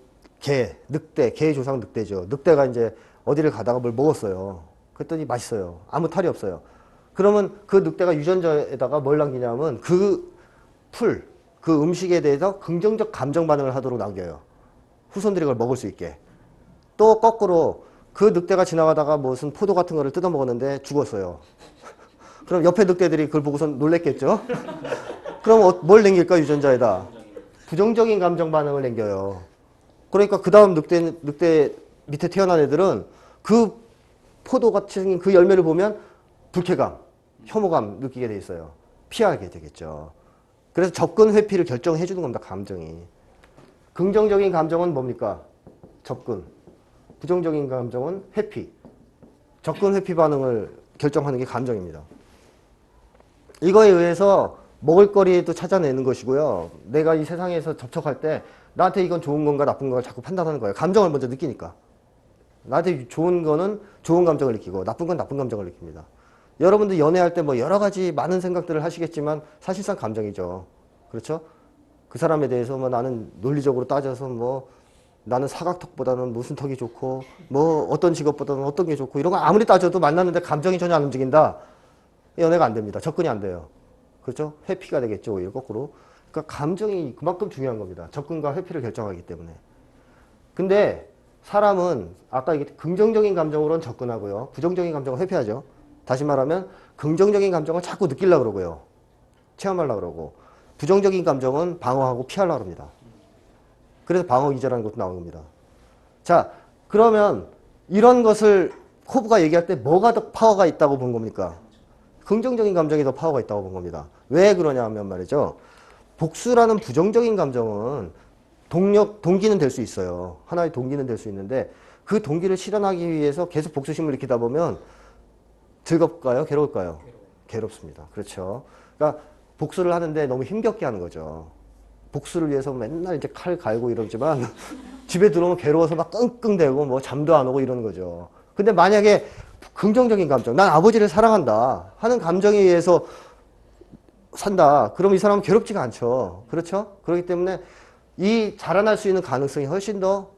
늑대, 개의 조상 늑대죠. 늑대가 이제 어디를 가다가 뭘 먹었어요. 그랬더니 맛있어요. 아무 탈이 없어요. 그러면 그 늑대가 유전자에다가 뭘 남기냐면 그 음식에 대해서 긍정적 감정 반응을 하도록 남겨요. 후손들이 그걸 먹을 수 있게. 또 거꾸로 그 늑대가 지나가다가 무슨 포도 같은 거를 뜯어 먹었는데 죽었어요. 그럼 옆에 늑대들이 그걸 보고선 놀랬겠죠? 그럼 뭘 남길까, 유전자에다? 부정적인 감정 반응을 남겨요. 그러니까 그 다음 늑대 밑에 태어난 애들은 그 포도같이 생긴 그 열매를 보면 불쾌감, 혐오감 느끼게 돼 있어요. 피하게 되겠죠. 그래서 접근 회피를 결정해 주는 겁니다. 감정이. 긍정적인 감정은 뭡니까? 접근. 부정적인 감정은 회피. 접근 회피 반응을 결정하는 게 감정입니다. 이거에 의해서 먹을거리도 찾아내는 것이고요. 내가 이 세상에서 접촉할 때 나한테 이건 좋은 건가 나쁜 건가 자꾸 판단하는 거예요. 감정을 먼저 느끼니까. 나한테 좋은 거는 좋은 감정을 느끼고 나쁜 건 나쁜 감정을 느낍니다. 여러분들 연애할 때 뭐 여러 가지 많은 생각들을 하시겠지만 사실상 감정이죠. 그렇죠? 그 사람에 대해서 뭐 나는 논리적으로 따져서 뭐 나는 사각턱보다는 무슨 턱이 좋고 뭐 어떤 직업보다는 어떤 게 좋고 이런 거 아무리 따져도 만났는데 감정이 전혀 안 움직인다. 연애가 안 됩니다. 접근이 안 돼요. 그렇죠? 회피가 되겠죠. 오히려 거꾸로. 그러니까 감정이 그만큼 중요한 겁니다. 접근과 회피를 결정하기 때문에. 근데 사람은 아까 얘기했듯이 긍정적인 감정으로는 접근하고요. 부정적인 감정을 회피하죠. 다시 말하면 긍정적인 감정을 자꾸 느끼려고 그러고요. 체험하려고 그러고 부정적인 감정은 방어하고 피하려고 합니다. 그래서 방어기제라는 것도 나온 겁니다. 자, 그러면 이런 것을 코브가 얘기할 때 뭐가 더 파워가 있다고 본 겁니까? 긍정적인 감정이 더 파워가 있다고 본 겁니다. 왜 그러냐 하면 말이죠. 복수라는 부정적인 감정은 동기는 될 수 있어요. 하나의 동기는 될 수 있는데 그 동기를 실현하기 위해서 계속 복수심을 일으키다 보면 즐겁까요? 괴로울까요? 괴롭습니다. 그렇죠. 그러니까 복수를 하는데 너무 힘겹게 하는 거죠. 복수를 위해서 맨날 이제 칼 갈고 이러지만 집에 들어오면 괴로워서 막 끙끙대고 뭐 잠도 안 오고 이러는 거죠. 근데 만약에 긍정적인 감정, 난 아버지를 사랑한다 하는 감정에 의해서 산다. 그럼 이 사람은 괴롭지가 않죠. 그렇죠? 그렇기 때문에 이 자라날 수 있는 가능성이 훨씬 더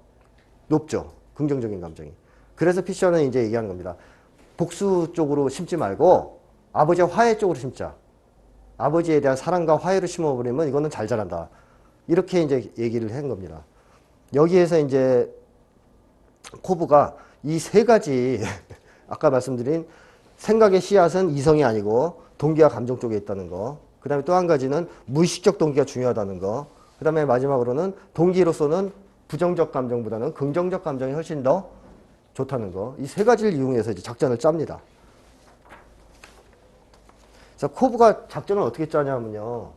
높죠. 긍정적인 감정이. 그래서 피셔는 이제 얘기하는 겁니다. 복수 쪽으로 심지 말고 아버지와 화해 쪽으로 심자. 아버지에 대한 사랑과 화해를 심어버리면 이거는 잘 자란다. 이렇게 이제 얘기를 한 겁니다. 여기에서 이제 코브가 이 세 가지 아까 말씀드린 생각의 씨앗은 이성이 아니고 동기와 감정 쪽에 있다는 거. 그 다음에 또 한 가지는 무의식적 동기가 중요하다는 거. 그 다음에 마지막으로는 동기로서는 부정적 감정보다는 긍정적 감정이 훨씬 더 좋다는 거. 이 세 가지를 이용해서 이제 작전을 짭니다. 자, 코브가 작전을 어떻게 짜냐면요.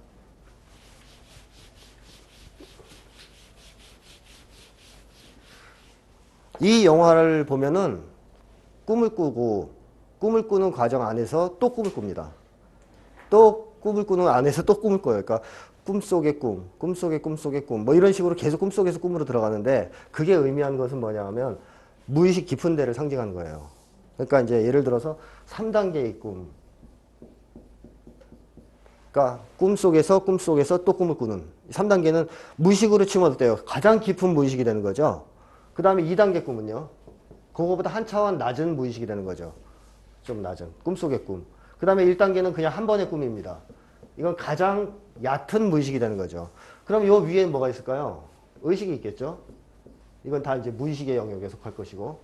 이 영화를 보면은 꿈을 꾸는 과정 안에서 또 꿈을 꿉니다. 또 꿈을 꾸는 안에서 또 꿈을 꿔요. 그러니까 꿈속의 꿈, 꿈속의 꿈속의 꿈, 뭐 이런 식으로 계속 꿈속에서 꿈으로 들어가는데 그게 의미하는 것은 뭐냐 하면 무의식 깊은 데를 상징하는 거예요. 그러니까 이제 예를 들어서 3단계의 꿈. 그러니까 꿈속에서 또 꿈을 꾸는. 3단계는 무의식으로 치면 어때요? 가장 깊은 무의식이 되는 거죠. 그 다음에 2단계 꿈은요. 그거보다 한 차원 낮은 무의식이 되는 거죠. 좀 낮은. 꿈속의 꿈. 그 다음에 1단계는 그냥 한 번의 꿈입니다. 이건 가장 얕은 무의식이 되는 거죠. 그럼 요 위에 뭐가 있을까요? 의식이 있겠죠? 이건 다 이제 무의식의 영역에 속할 것이고.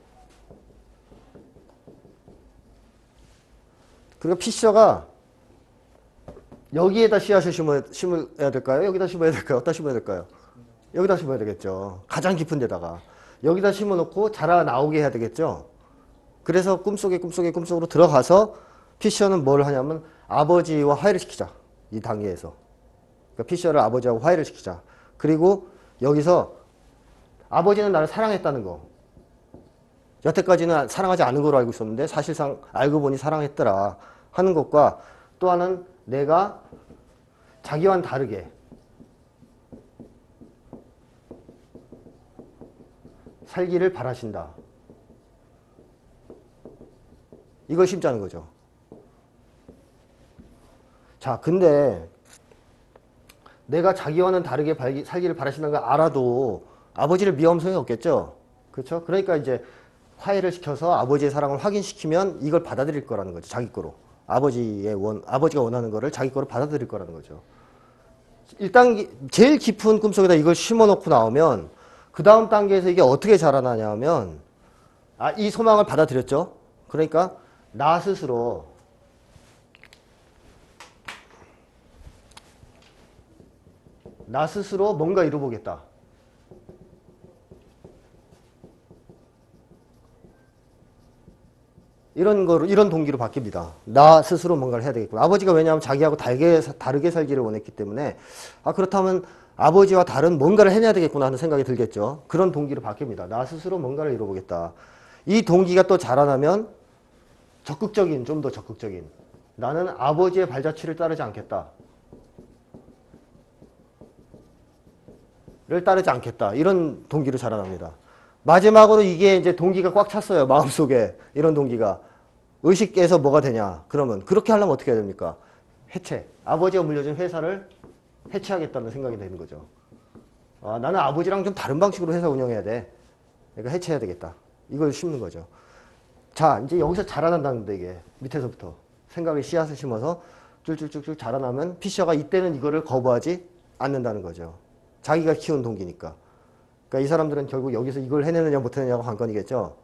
그리고 피셔가 여기에다 씨앗을 심어야 될까요? 여기다 심어야 될까요? 어디다 심어야 될까요? 여기다 심어야 되겠죠. 가장 깊은 데다가. 여기다 심어놓고 자라 나오게 해야 되겠죠. 그래서 꿈속으로 들어가서 피셔는 뭘 하냐면 아버지와 화해를 시키자. 이 단계에서. 그러니까 피셔를 아버지하고 화해를 시키자. 그리고 여기서 아버지는 나를 사랑했다는 거. 여태까지는 사랑하지 않은 걸로 알고 있었는데 사실상 알고 보니 사랑했더라 하는 것과 또 하나는 내가 자기와는 다르게 살기를 바라신다. 이걸 심자는 거죠. 자, 근데 내가 자기와는 다르게 살기를 바라신다는 걸 알아도 아버지를 미워하면 소용이 없겠죠. 그렇죠? 그러니까 이제 화해를 시켜서 아버지의 사랑을 확인시키면 이걸 받아들일 거라는 거죠. 자기 거로. 아버지가 원하는 거를 자기 거로 받아들일 거라는 거죠. 일단 제일 깊은 꿈속에다 이걸 심어놓고 나오면 그 다음 단계에서 이게 어떻게 자라나냐면 이 소망을 받아들였죠. 그러니까 나 스스로 뭔가 이루어보겠다. 이런 동기로 바뀝니다. 나 스스로 뭔가를 해야 되겠구나. 아버지가 왜냐하면 자기하고 다르게 살기를 원했기 때문에 그렇다면 아버지와 다른 뭔가를 해내야 되겠구나 하는 생각이 들겠죠. 그런 동기로 바뀝니다. 나 스스로 뭔가를 이루어보겠다. 이 동기가 또 자라나면 좀 더 적극적인. 나는 아버지의 발자취를 따르지 않겠다. 이런 동기로 자라납니다. 마지막으로 이게 이제 동기가 꽉 찼어요. 마음속에. 이런 동기가. 의식에서 뭐가 되냐. 그러면 그렇게 하려면 어떻게 해야 됩니까? 해체. 아버지가 물려준 회사를 해체하겠다는 생각이 되는 거죠. 나는 아버지랑 좀 다른 방식으로 회사 운영해야 돼. 그러니까 해체해야 되겠다. 이걸 심는 거죠. 자, 이제 여기서 자라난다는데 이게 밑에서부터 생각의 씨앗을 심어서 쭉쭉쭉쭉 자라나면 피셔가 이때는 이거를 거부하지 않는다는 거죠. 자기가 키운 동기니까. 그러니까 이 사람들은 결국 여기서 이걸 해내느냐 못해내냐가 관건이겠죠.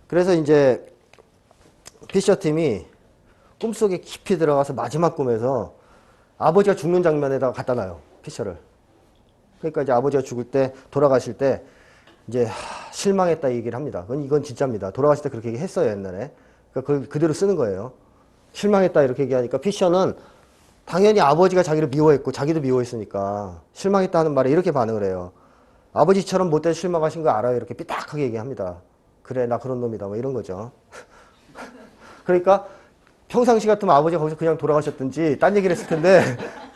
그래서 이제 피셔 팀이 꿈속에 깊이 들어가서 마지막 꿈에서 아버지가 죽는 장면에다가 갖다 놔요. 피셔를. 그러니까 이제 아버지가 죽을 때 돌아가실 때 이제 실망했다 얘기를 합니다. 이건 진짜입니다. 돌아가실 때 그렇게 얘기했어요, 옛날에. 그러니까 그걸 그대로 쓰는 거예요. 실망했다 이렇게 얘기하니까 피셔는 당연히 아버지가 자기를 미워했고 자기도 미워했으니까 실망했다 하는 말에 이렇게 반응을 해요. 아버지처럼 못돼서 실망하신 거 알아요. 이렇게 삐딱하게 얘기합니다. 그래, 나 그런 놈이다. 뭐 이런 거죠. 그러니까 평상시 같으면 아버지가 거기서 그냥 돌아가셨든지 딴 얘기를 했을 텐데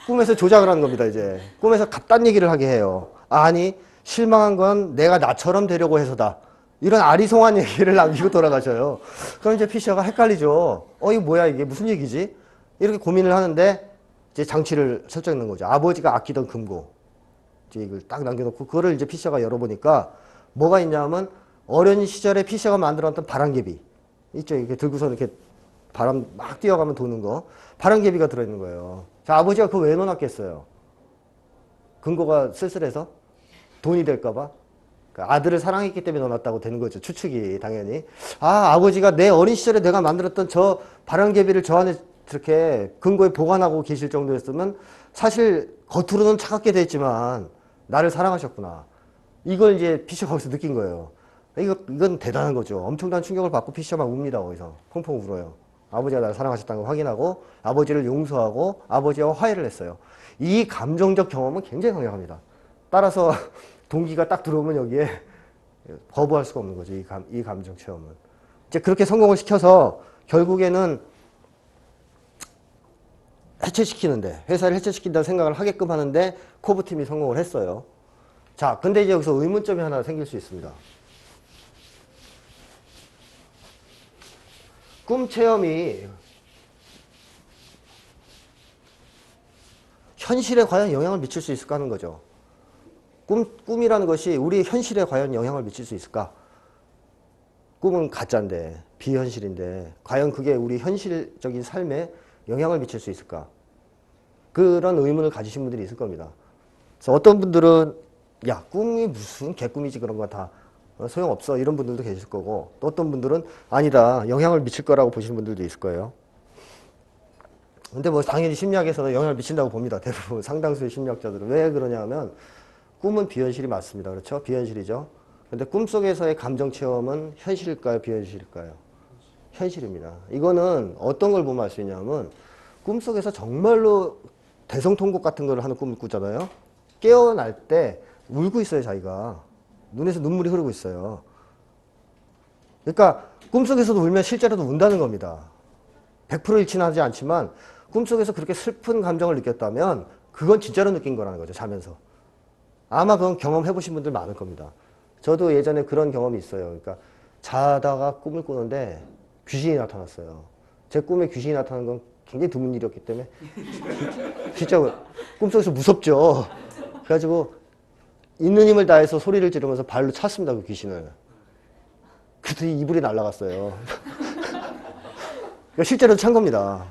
꿈에서 조작을 하는 겁니다. 이제 꿈에서 딴 얘기를 하게 해요. 아니, 실망한 건 내가 나처럼 되려고 해서다. 이런 아리송한 얘기를 남기고 돌아가셔요. 그럼 이제 피셔가 헷갈리죠. 이거 뭐야, 이게 무슨 얘기지? 이렇게 고민을 하는데 이제 장치를 설정해 놓은 거죠. 아버지가 아끼던 금고. 이제 이걸 딱 남겨놓고 그거를 이제 피셔가 열어보니까 뭐가 있냐면 어린 시절에 피셔가 만들어놨던 바람개비 있죠. 이렇게 들고서 이렇게 바람 막 뛰어가면 도는 거. 바람개비가 들어있는 거예요. 자, 아버지가 그거 왜 넣어놨겠어요? 금고가 쓸쓸해서? 돈이 될까봐? 아들을 사랑했기 때문에 넣어놨다고 되는 거죠. 추측이 당연히. 아버지가 내 어린 시절에 내가 만들었던 저 바람개비를 저 안에 이렇게 금고에 보관하고 계실 정도였으면 사실 겉으로는 차갑게 됐지만 나를 사랑하셨구나. 이걸 이제 피셔가 거기서 느낀 거예요. 이건 대단한 거죠. 엄청난 충격을 받고 피셔가 웁니다. 거기서 펑펑 울어요. 아버지가 나를 사랑하셨다는 걸 확인하고 아버지를 용서하고 아버지와 화해를 했어요. 이 감정적 경험은 굉장히 강력합니다. 따라서 동기가 딱 들어오면 여기에 거부할 수가 없는 거죠. 이 감정 체험은. 이제 그렇게 성공을 시켜서 결국에는 회사를 해체시킨다는 생각을 하게끔 하는데 코브팀이 성공을 했어요. 자, 근데 이제 여기서 의문점이 하나 생길 수 있습니다. 꿈 체험이 현실에 과연 영향을 미칠 수 있을까 하는 거죠. 꿈이라는 것이 우리 현실에 과연 영향을 미칠 수 있을까? 꿈은 가짜인데, 비현실인데, 과연 그게 우리 현실적인 삶에 영향을 미칠 수 있을까? 그런 의문을 가지신 분들이 있을 겁니다. 그래서 어떤 분들은, 야, 꿈이 무슨 개꿈이지 그런 거 다 소용없어. 이런 분들도 계실 거고, 또 어떤 분들은 아니다. 영향을 미칠 거라고 보시는 분들도 있을 거예요. 근데 뭐 당연히 심리학에서는 영향을 미친다고 봅니다. 대부분 상당수의 심리학자들은. 왜 그러냐면 꿈은 비현실이 맞습니다. 그렇죠? 비현실이죠. 근데 꿈속에서의 감정 체험은 현실일까요? 비현실일까요? 현실입니다. 이거는 어떤 걸 보면 알 수 있냐면 꿈속에서 정말로 대성통곡 같은 걸 하는 꿈을 꾸잖아요. 깨어날 때 울고 있어요, 자기가. 눈에서 눈물이 흐르고 있어요. 그러니까 꿈속에서도 울면 실제로도 운다는 겁니다. 100% 일치는 하지 않지만 꿈속에서 그렇게 슬픈 감정을 느꼈다면 그건 진짜로 느낀 거라는 거죠, 자면서. 아마 그건 경험해 보신 분들 많을 겁니다. 저도 예전에 그런 경험이 있어요. 그러니까 자다가 꿈을 꾸는데 귀신이 나타났어요. 제 꿈에 귀신이 나타나는 건 굉장히 드문 일이었기 때문에 진짜 꿈속에서 무섭죠. 그래가지고 있는 힘을 다해서 소리를 지르면서 발로 찼습니다, 그 귀신을. 그랬더니 이불이 날아갔어요. 실제로 찬 겁니다.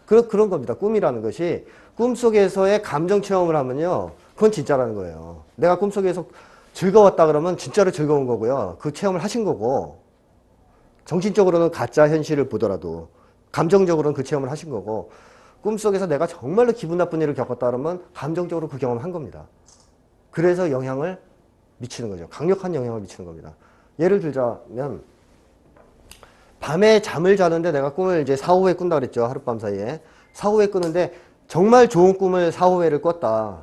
그런 겁니다. 꿈이라는 것이 꿈속에서의 감정 체험을 하면요, 그건 진짜라는 거예요. 내가 꿈속에서 즐거웠다 그러면 진짜로 즐거운 거고요. 그 체험을 하신 거고, 정신적으로는 가짜 현실을 보더라도 감정적으로는 그 체험을 하신 거고, 꿈속에서 내가 정말로 기분 나쁜 일을 겪었다 그러면 감정적으로 그 경험을 한 겁니다. 그래서 영향을 미치는 거죠. 강력한 영향을 미치는 겁니다. 예를 들자면 밤에 잠을 자는데 내가 꿈을 이제 4, 5회 꾼다 그랬죠. 하룻밤 사이에. 4, 5회 꾸는데 정말 좋은 꿈을 4, 5회를 꿨다.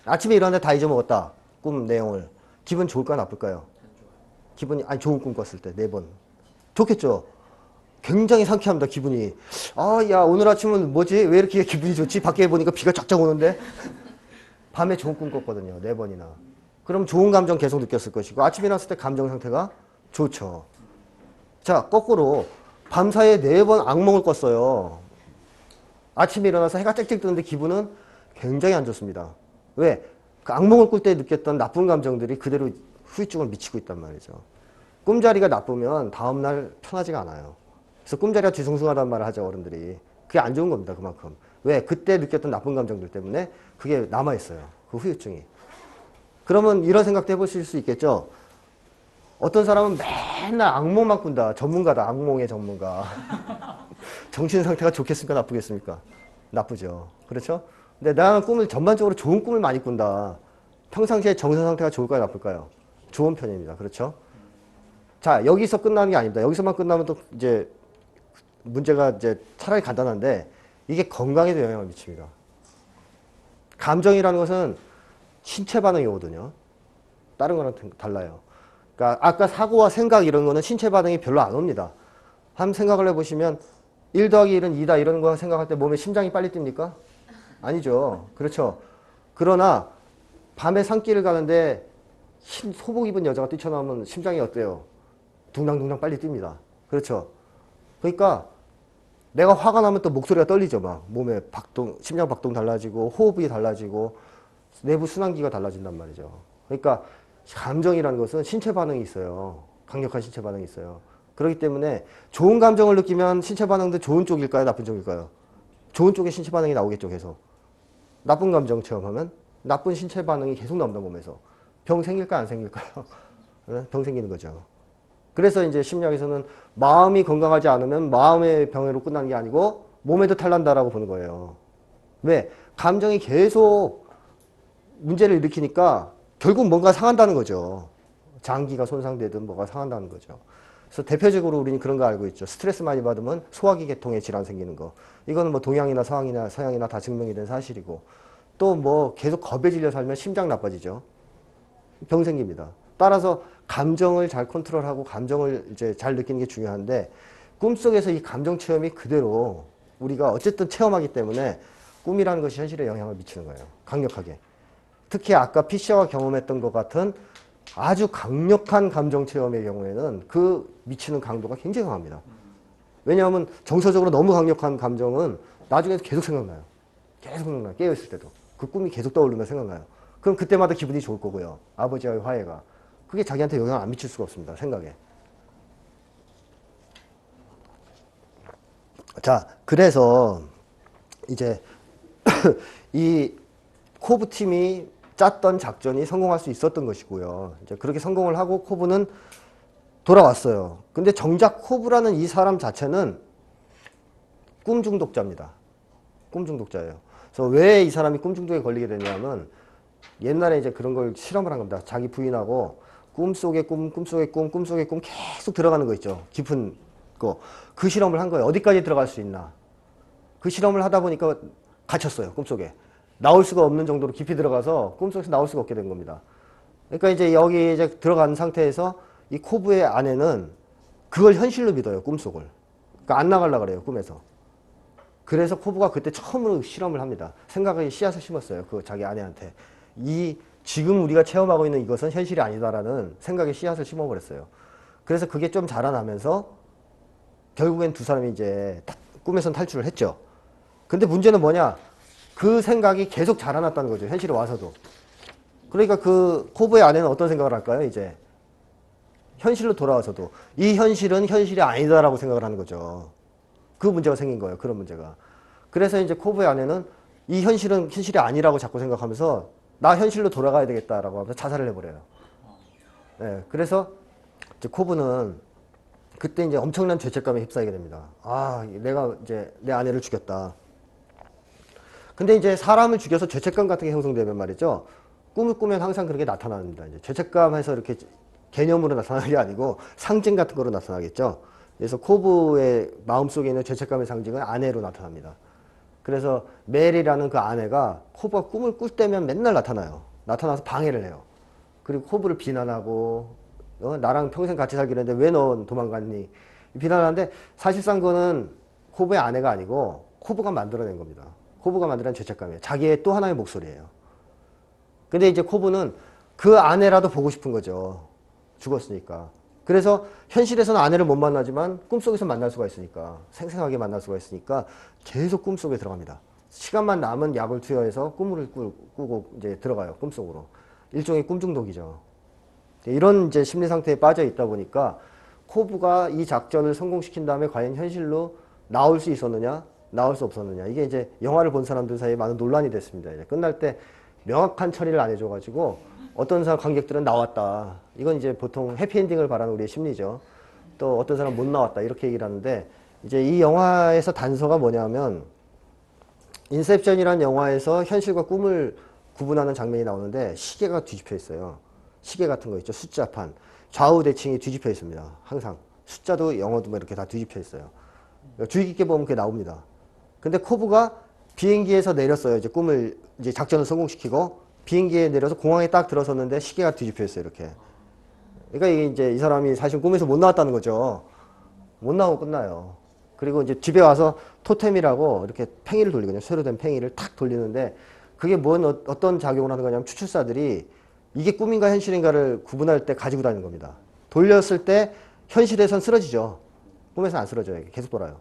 아침에 일어났는데 다 잊어먹었다. 꿈 내용을. 기분 좋을까요? 나쁠까요? 기분이, 아니, 좋은 꿈 꿨을 때 4번. 좋겠죠? 굉장히 상쾌합니다. 기분이. 아, 야, 오늘 아침은 뭐지? 왜 이렇게 기분이 좋지? 밖에 보니까 비가 쫙쫙 오는데? 밤에 좋은 꿈 꿨거든요. 4번이나. 그럼 좋은 감정 계속 느꼈을 것이고, 아침에 일어났을 때 감정 상태가 좋죠. 자, 거꾸로 밤사이에 4번 악몽을 꿨어요. 아침에 일어나서 해가 쨍쨍 뜨는데 기분은 굉장히 안 좋습니다. 왜? 그 악몽을 꿀 때 느꼈던 나쁜 감정들이 그대로 후유증을 미치고 있단 말이죠. 꿈자리가 나쁘면 다음날 편하지가 않아요. 그래서 꿈자리가 뒤숭숭하다는 말을 하죠, 어른들이. 그게 안 좋은 겁니다, 그만큼. 왜? 그때 느꼈던 나쁜 감정들 때문에 그게 남아있어요, 그 후유증이. 그러면 이런 생각도 해보실 수 있겠죠. 어떤 사람은 맨날 악몽만 꾼다. 전문가다. 악몽의 전문가. 정신 상태가 좋겠습니까? 나쁘겠습니까? 나쁘죠. 그렇죠? 근데 나는 꿈을 전반적으로 좋은 꿈을 많이 꾼다. 평상시에 정신 상태가 좋을까요? 나쁠까요? 좋은 편입니다. 그렇죠? 자, 여기서 끝나는 게 아닙니다. 여기서만 끝나면 또 이제 문제가 이제 차라리 간단한데 이게 건강에도 영향을 미칩니다. 감정이라는 것은 신체 반응이 오거든요. 다른 거랑 달라요. 그러니까 아까 사고와 생각 이런 거는 신체 반응이 별로 안 옵니다. 한번 생각을 해보시면 1 더하기 1은 2다 이런 거 생각할 때 몸에 심장이 빨리 뜁니까? 아니죠. 그렇죠. 그러나 밤에 산길을 가는데 소복 입은 여자가 뛰쳐나오면 심장이 어때요? 둥당둥당 빨리 뜁니다. 그렇죠. 그러니까 내가 화가 나면 또 목소리가 떨리죠. 막 몸에 박동, 심장 박동 달라지고 호흡이 달라지고 내부 순환기가 달라진단 말이죠. 그러니까 감정이라는 것은 신체 반응이 있어요. 강력한 신체 반응이 있어요. 그렇기 때문에 좋은 감정을 느끼면 신체 반응도 좋은 쪽일까요? 나쁜 쪽일까요? 좋은 쪽에 신체 반응이 나오겠죠. 계속. 나쁜 감정 체험하면 나쁜 신체 반응이 계속 나온다, 몸에서. 병 생길까요? 안 생길까요? 병 생기는 거죠. 그래서 이제 심리학에서는 마음이 건강하지 않으면 마음의 병으로 끝나는 게 아니고 몸에도 탈난다라고 보는 거예요. 왜? 감정이 계속 문제를 일으키니까 결국 뭔가 상한다는 거죠. 장기가 손상되든 뭐가 상한다는 거죠. 그래서 대표적으로 우리는 그런 거 알고 있죠. 스트레스 많이 받으면 소화기 계통에 질환 생기는 거. 이거는 뭐 동양이나 서양이나 다 증명이 된 사실이고, 또 뭐 계속 겁에 질려 살면 심장 나빠지죠. 병 생깁니다. 따라서 감정을 잘 컨트롤하고 감정을 이제 잘 느끼는 게 중요한데, 꿈속에서 이 감정 체험이 그대로 우리가 어쨌든 체험하기 때문에 꿈이라는 것이 현실에 영향을 미치는 거예요. 강력하게. 특히 아까 피셔가 경험했던 것 같은 아주 강력한 감정 체험의 경우에는 그 미치는 강도가 굉장히 강합니다. 왜냐하면 정서적으로 너무 강력한 감정은 나중에도 계속 생각나요. 계속 생각나요. 깨어있을 때도. 그 꿈이 계속 떠오르면 생각나요. 그럼 그때마다 기분이 좋을 거고요. 아버지와의 화해가. 그게 자기한테 영향을 안 미칠 수가 없습니다. 생각에. 자, 그래서 이제 이 코브 팀이 짰던 작전이 성공할 수 있었던 것이고요. 이제 그렇게 성공을 하고 코브는 돌아왔어요. 근데 정작 코브라는 이 사람 자체는 꿈 중독자입니다. 꿈 중독자예요. 그래서 왜 이 사람이 꿈 중독에 걸리게 되냐면 옛날에 이제 그런 걸 실험을 한 겁니다. 자기 부인하고 꿈속의 꿈, 꿈속의 꿈, 꿈속의 꿈 계속 들어가는 거 있죠. 깊은 거. 그 실험을 한 거예요. 어디까지 들어갈 수 있나. 그 실험을 하다 보니까 갇혔어요. 꿈속에. 나올 수가 없는 정도로 깊이 들어가서 꿈속에서 나올 수가 없게 된 겁니다. 그러니까 이제 여기 이제 들어간 상태에서 이 코브의 아내는 그걸 현실로 믿어요. 꿈속을. 그러니까 안 나가려고 그래요. 꿈에서. 그래서 코브가 그때 처음으로 실험을 합니다. 생각의 씨앗을 심었어요. 그 자기 아내한테. 지금 우리가 체험하고 있는 이것은 현실이 아니다라는 생각의 씨앗을 심어버렸어요. 그래서 그게 좀 자라나면서 결국엔 두 사람이 이제 꿈에선 탈출을 했죠. 근데 문제는 뭐냐? 그 생각이 계속 자라났다는 거죠. 현실에 와서도. 그러니까 그 코브의 아내는 어떤 생각을 할까요? 이제 현실로 돌아와서도 이 현실은 현실이 아니다라고 생각을 하는 거죠. 그 문제가 생긴 거예요. 그런 문제가. 그래서 이제 코브의 아내는 이 현실은 현실이 아니라고 자꾸 생각하면서 나 현실로 돌아가야 되겠다라고 하면서 자살을 해버려요. 네, 그래서 이제 코브는 그때 이제 엄청난 죄책감에 휩싸이게 됩니다. 아, 내가 이제 내 아내를 죽였다. 근데 이제 사람을 죽여서 죄책감 같은 게 형성되면 말이죠. 꿈을 꾸면 항상 그렇게 나타납니다. 이제 죄책감에서 이렇게 개념으로 나타나는 게 아니고 상징 같은 거로 나타나겠죠. 그래서 코브의 마음속에 있는 죄책감의 상징은 아내로 나타납니다. 그래서 멜이라는 그 아내가 코브가 꿈을 꿀 때면 맨날 나타나요. 나타나서 방해를 해요. 그리고 코브를 비난하고 나랑 평생 같이 살기로 했는데 왜 넌 도망갔니? 비난하는데 사실상 그거는 코브의 아내가 아니고 코브가 만들어낸 겁니다. 코브가 만들어낸 죄책감이에요. 자기의 또 하나의 목소리예요. 근데 이제 코브는 그 아내라도 보고 싶은 거죠. 죽었으니까. 그래서 현실에서는 아내를 못 만나지만 꿈속에서 만날 수가 있으니까 생생하게 만날 수가 있으니까 계속 꿈속에 들어갑니다. 시간만 남은 약을 투여해서 꿈을 꾸고 이제 들어가요. 꿈속으로. 일종의 꿈 중독이죠. 이런 이제 심리 상태에 빠져 있다 보니까 코브가 이 작전을 성공시킨 다음에 과연 현실로 나올 수 있었느냐, 나올 수 없었느냐. 이게 이제 영화를 본 사람들 사이에 많은 논란이 됐습니다. 이제 끝날 때 명확한 처리를 안 해줘가지고 어떤 사람 관객들은 나왔다. 이건 이제 보통 해피엔딩을 바라는 우리의 심리죠. 또 어떤 사람 못 나왔다. 이렇게 얘기를 하는데 이제 이 영화에서 단서가 뭐냐면 인셉션이라는 영화에서 현실과 꿈을 구분하는 장면이 나오는데 시계가 뒤집혀 있어요. 시계 같은 거 있죠. 숫자판. 좌우 대칭이 뒤집혀 있습니다. 항상. 숫자도 영어도 뭐 이렇게 다 뒤집혀 있어요. 주의 깊게 보면 그게 나옵니다. 근데 코브가 비행기에서 내렸어요. 이제 꿈을 이제 작전을 성공시키고 비행기에 내려서 공항에 딱 들어섰는데 시계가 뒤집혀 있어요. 이렇게. 그러니까 이게 이제 이 사람이 사실 꿈에서 못 나왔다는 거죠. 못 나오고 끝나요. 그리고 이제 집에 와서 토템이라고 이렇게 팽이를 돌리거든요. 쇠로 된 팽이를 탁 돌리는데 그게 어떤 작용을 하는 거냐면 추출사들이 이게 꿈인가 현실인가를 구분할 때 가지고 다니는 겁니다. 돌렸을 때 현실에선 쓰러지죠. 꿈에서는 안 쓰러져요. 계속 돌아요.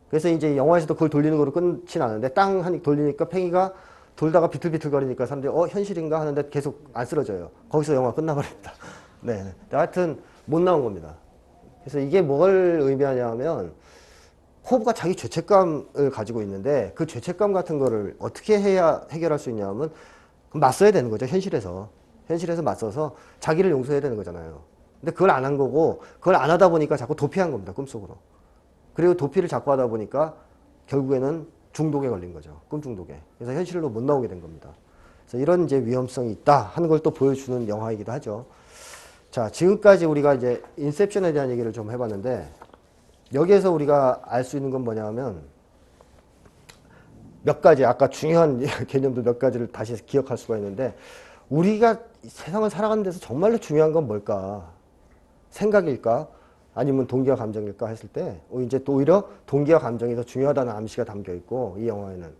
그래서 이제 영화에서도 그걸 돌리는 거로 끝이 나는데 땅 한 돌리니까 팽이가 돌다가 비틀비틀거리니까 사람들이 현실인가 하는데 계속 안 쓰러져요. 거기서 영화 끝나버립니다. 네. 하여튼 못 나온 겁니다. 그래서 이게 뭘 의미하냐면 코브가 자기 죄책감을 가지고 있는데 그 죄책감 같은 거를 어떻게 해야 해결할 수 있냐면 맞서야 되는 거죠. 현실에서. 현실에서 맞서서 자기를 용서해야 되는 거잖아요. 근데 그걸 안 한 거고 그걸 안 하다 보니까 자꾸 도피한 겁니다. 꿈속으로. 그리고 도피를 자꾸 하다 보니까 결국에는 중독에 걸린 거죠. 꿈 중독에. 그래서 현실로 못 나오게 된 겁니다. 그래서 이런 이제 위험성이 있다 하는 걸 또 보여주는 영화이기도 하죠. 자, 지금까지 우리가 이제 인셉션에 대한 얘기를 좀 해봤는데 여기에서 우리가 알 수 있는 건 뭐냐면 몇 가지 아까 중요한 개념도 몇 가지를 다시 기억할 수가 있는데 우리가 세상을 살아가는 데서 정말로 중요한 건 뭘까? 생각일까? 아니면 동기와 감정일까 했을 때 이제 또 오히려 동기와 감정이 더 중요하다는 암시가 담겨 있고 이 영화에는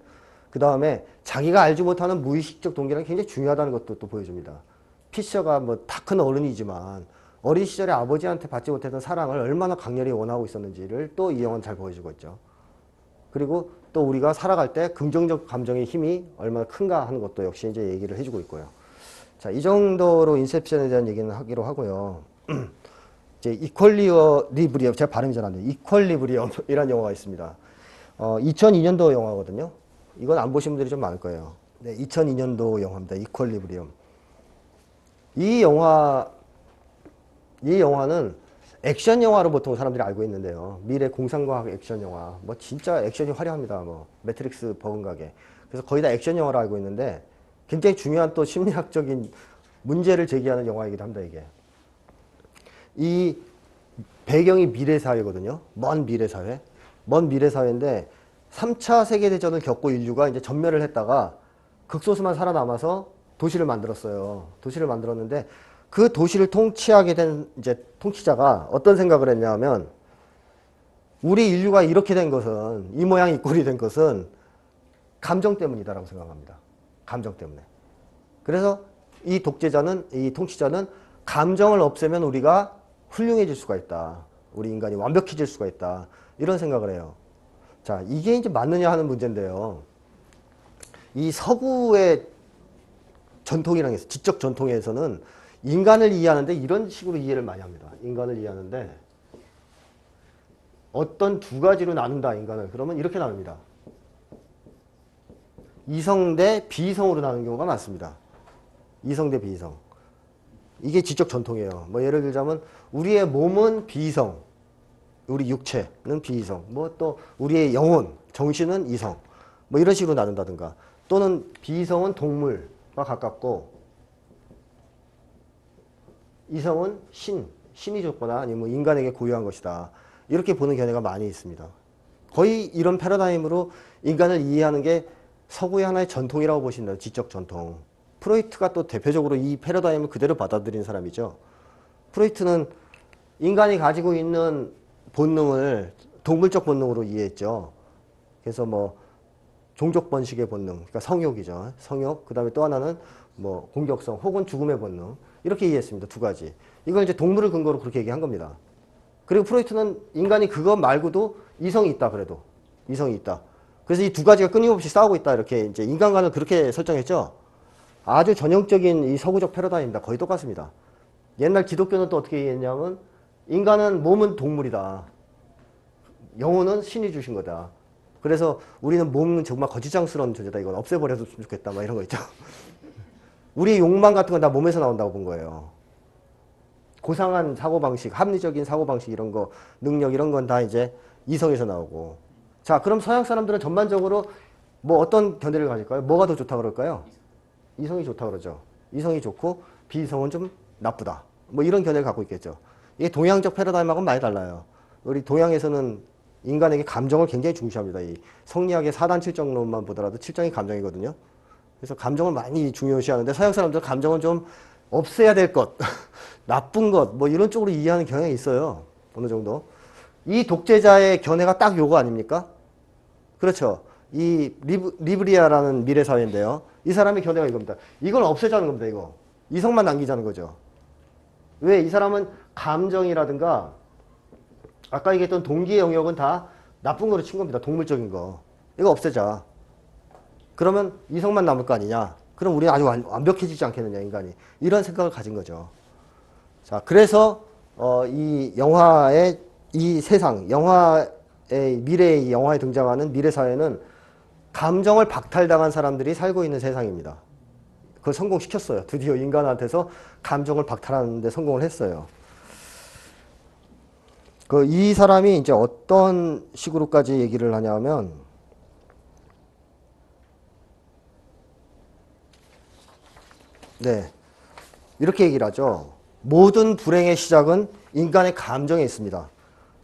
그 다음에 자기가 알지 못하는 무의식적 동기는 굉장히 중요하다는 것도 또 보여줍니다. 피셔가 뭐 다 큰 어른이지만 어린 시절에 아버지한테 받지 못했던 사랑을 얼마나 강렬히 원하고 있었는지를 또 이 영화는 잘 보여주고 있죠. 그리고 또 우리가 살아갈 때 긍정적 감정의 힘이 얼마나 큰가 하는 것도 역시 이제 얘기를 해주고 있고요. 자, 이 정도로 인셉션에 대한 얘기는 하기로 하고요. 이제 이퀄리브리엄, 제가 발음이 잘 안 돼요. 이퀄리브리엄이라는 영화가 있습니다. 2002년도 영화거든요. 이건 안 보신 분들이 좀 많을 거예요. 네, 2002년도 영화입니다. 이퀄리브리엄. 이 영화는 액션 영화로 보통 사람들이 알고 있는데요. 미래 공상과학 액션 영화. 뭐 진짜 액션이 화려합니다. 뭐 매트릭스 버금가게. 그래서 거의 다 액션 영화로 알고 있는데 굉장히 중요한 또 심리학적인 문제를 제기하는 영화이기도 합니다, 이게. 이 배경이 미래 사회거든요. 먼 미래 사회. 먼 미래 사회인데 3차 세계대전을 겪고 인류가 이제 전멸을 했다가 극소수만 살아남아서 도시를 만들었어요. 도시를 만들었는데 그 도시를 통치하게 된 이제 통치자가 어떤 생각을 했냐면 우리 인류가 이렇게 된 것은 이 모양 이 꼴이 된 것은 감정 때문이다라고 생각합니다. 감정 때문에. 그래서 이 독재자는 이 통치자는 감정을 없애면 우리가 훌륭해질 수가 있다. 우리 인간이 완벽해질 수가 있다. 이런 생각을 해요. 자, 이게 이제 맞느냐 하는 문제인데요. 이 서구의 전통이라는 게 지적 전통에서는 인간을 이해하는데 이런 식으로 이해를 많이 합니다. 인간을 이해하는데 어떤 두 가지로 나눈다, 인간을. 그러면 이렇게 나눕니다. 이성 대 비이성으로 나누는 경우가 많습니다. 이성 대 비이성. 이게 지적 전통이에요. 뭐 예를 들자면 우리의 몸은 비이성, 우리 육체는 비이성, 뭐 또 우리의 영혼, 정신은 이성, 뭐 이런 식으로 나눈다든가, 또는 비이성은 동물과 가깝고 이성은 신이 줬거나 아니면 뭐 인간에게 고유한 것이다. 이렇게 보는 견해가 많이 있습니다. 거의 이런 패러다임으로 인간을 이해하는 게 서구의 하나의 전통이라고 보신다. 지적 전통. 프로이트가 또 대표적으로 이 패러다임을 그대로 받아들인 사람이죠. 프로이트는 인간이 가지고 있는 본능을 동물적 본능으로 이해했죠. 그래서 뭐 종족 번식의 본능, 그러니까 성욕이죠. 성욕. 그 다음에 또 하나는 뭐 공격성 혹은 죽음의 본능. 이렇게 이해했습니다. 두 가지. 이걸 이제 동물을 근거로 그렇게 얘기한 겁니다. 그리고 프로이트는 인간이 그것 말고도 이성이 있다 그래도. 이성이 있다. 그래서 이 두 가지가 끊임없이 싸우고 있다. 이렇게 이제 인간관을 그렇게 설정했죠. 아주 전형적인 이 서구적 패러다임입니다. 거의 똑같습니다. 옛날 기독교는 또 어떻게 이해했냐면 인간은 몸은 동물이다. 영혼은 신이 주신 거다. 그래서 우리는 몸은 정말 거지장스러운 존재다. 이건 없애버려도 좋겠다. 막 이런 거 있죠. 우리 욕망 같은 건 다 몸에서 나온다고 본 거예요. 고상한 사고방식, 합리적인 사고방식 이런 거, 능력 이런 건 다 이제 이성에서 나오고. 자, 그럼 서양 사람들은 전반적으로 뭐 어떤 견해를 가질까요? 뭐가 더 좋다 그럴까요? 이성이 좋다 그러죠. 이성이 좋고 비이성은 좀 나쁘다. 뭐 이런 견해를 갖고 있겠죠. 이게 동양적 패러다임하고는 많이 달라요. 우리 동양에서는 인간에게 감정을 굉장히 중시합니다. 이 성리학의 4단 7정론만 보더라도 7정이 감정이거든요. 그래서 감정을 많이 중요시하는데 서양 사람들 감정은 좀 없애야 될 것, 나쁜 것, 뭐 이런 쪽으로 이해하는 경향이 있어요. 어느 정도. 이 독재자의 견해가 딱 요거 아닙니까? 그렇죠. 이 리브리아라는 미래사회인데요. 이 사람의 견해가 이겁니다. 이걸 없애자는 겁니다. 이거. 이성만 남기자는 거죠. 왜? 이 사람은 감정이라든가 아까 얘기했던 동기의 영역은 다 나쁜 거로 친 겁니다. 동물적인 거. 이거 없애자. 그러면 이성만 남을 거 아니냐. 그럼 우리는 아주 완벽해지지 않겠느냐, 인간이. 이런 생각을 가진 거죠. 자, 그래서 이 영화의 이 세상, 영화의 미래의 영화에 등장하는 미래 사회는 감정을 박탈당한 사람들이 살고 있는 세상입니다. 그걸 성공시켰어요. 드디어 인간한테서 감정을 박탈하는 데 성공을 했어요. 이 사람이 이제 어떤 식으로까지 얘기를 하냐면, 네. 이렇게 얘기를 하죠. 모든 불행의 시작은 인간의 감정에 있습니다.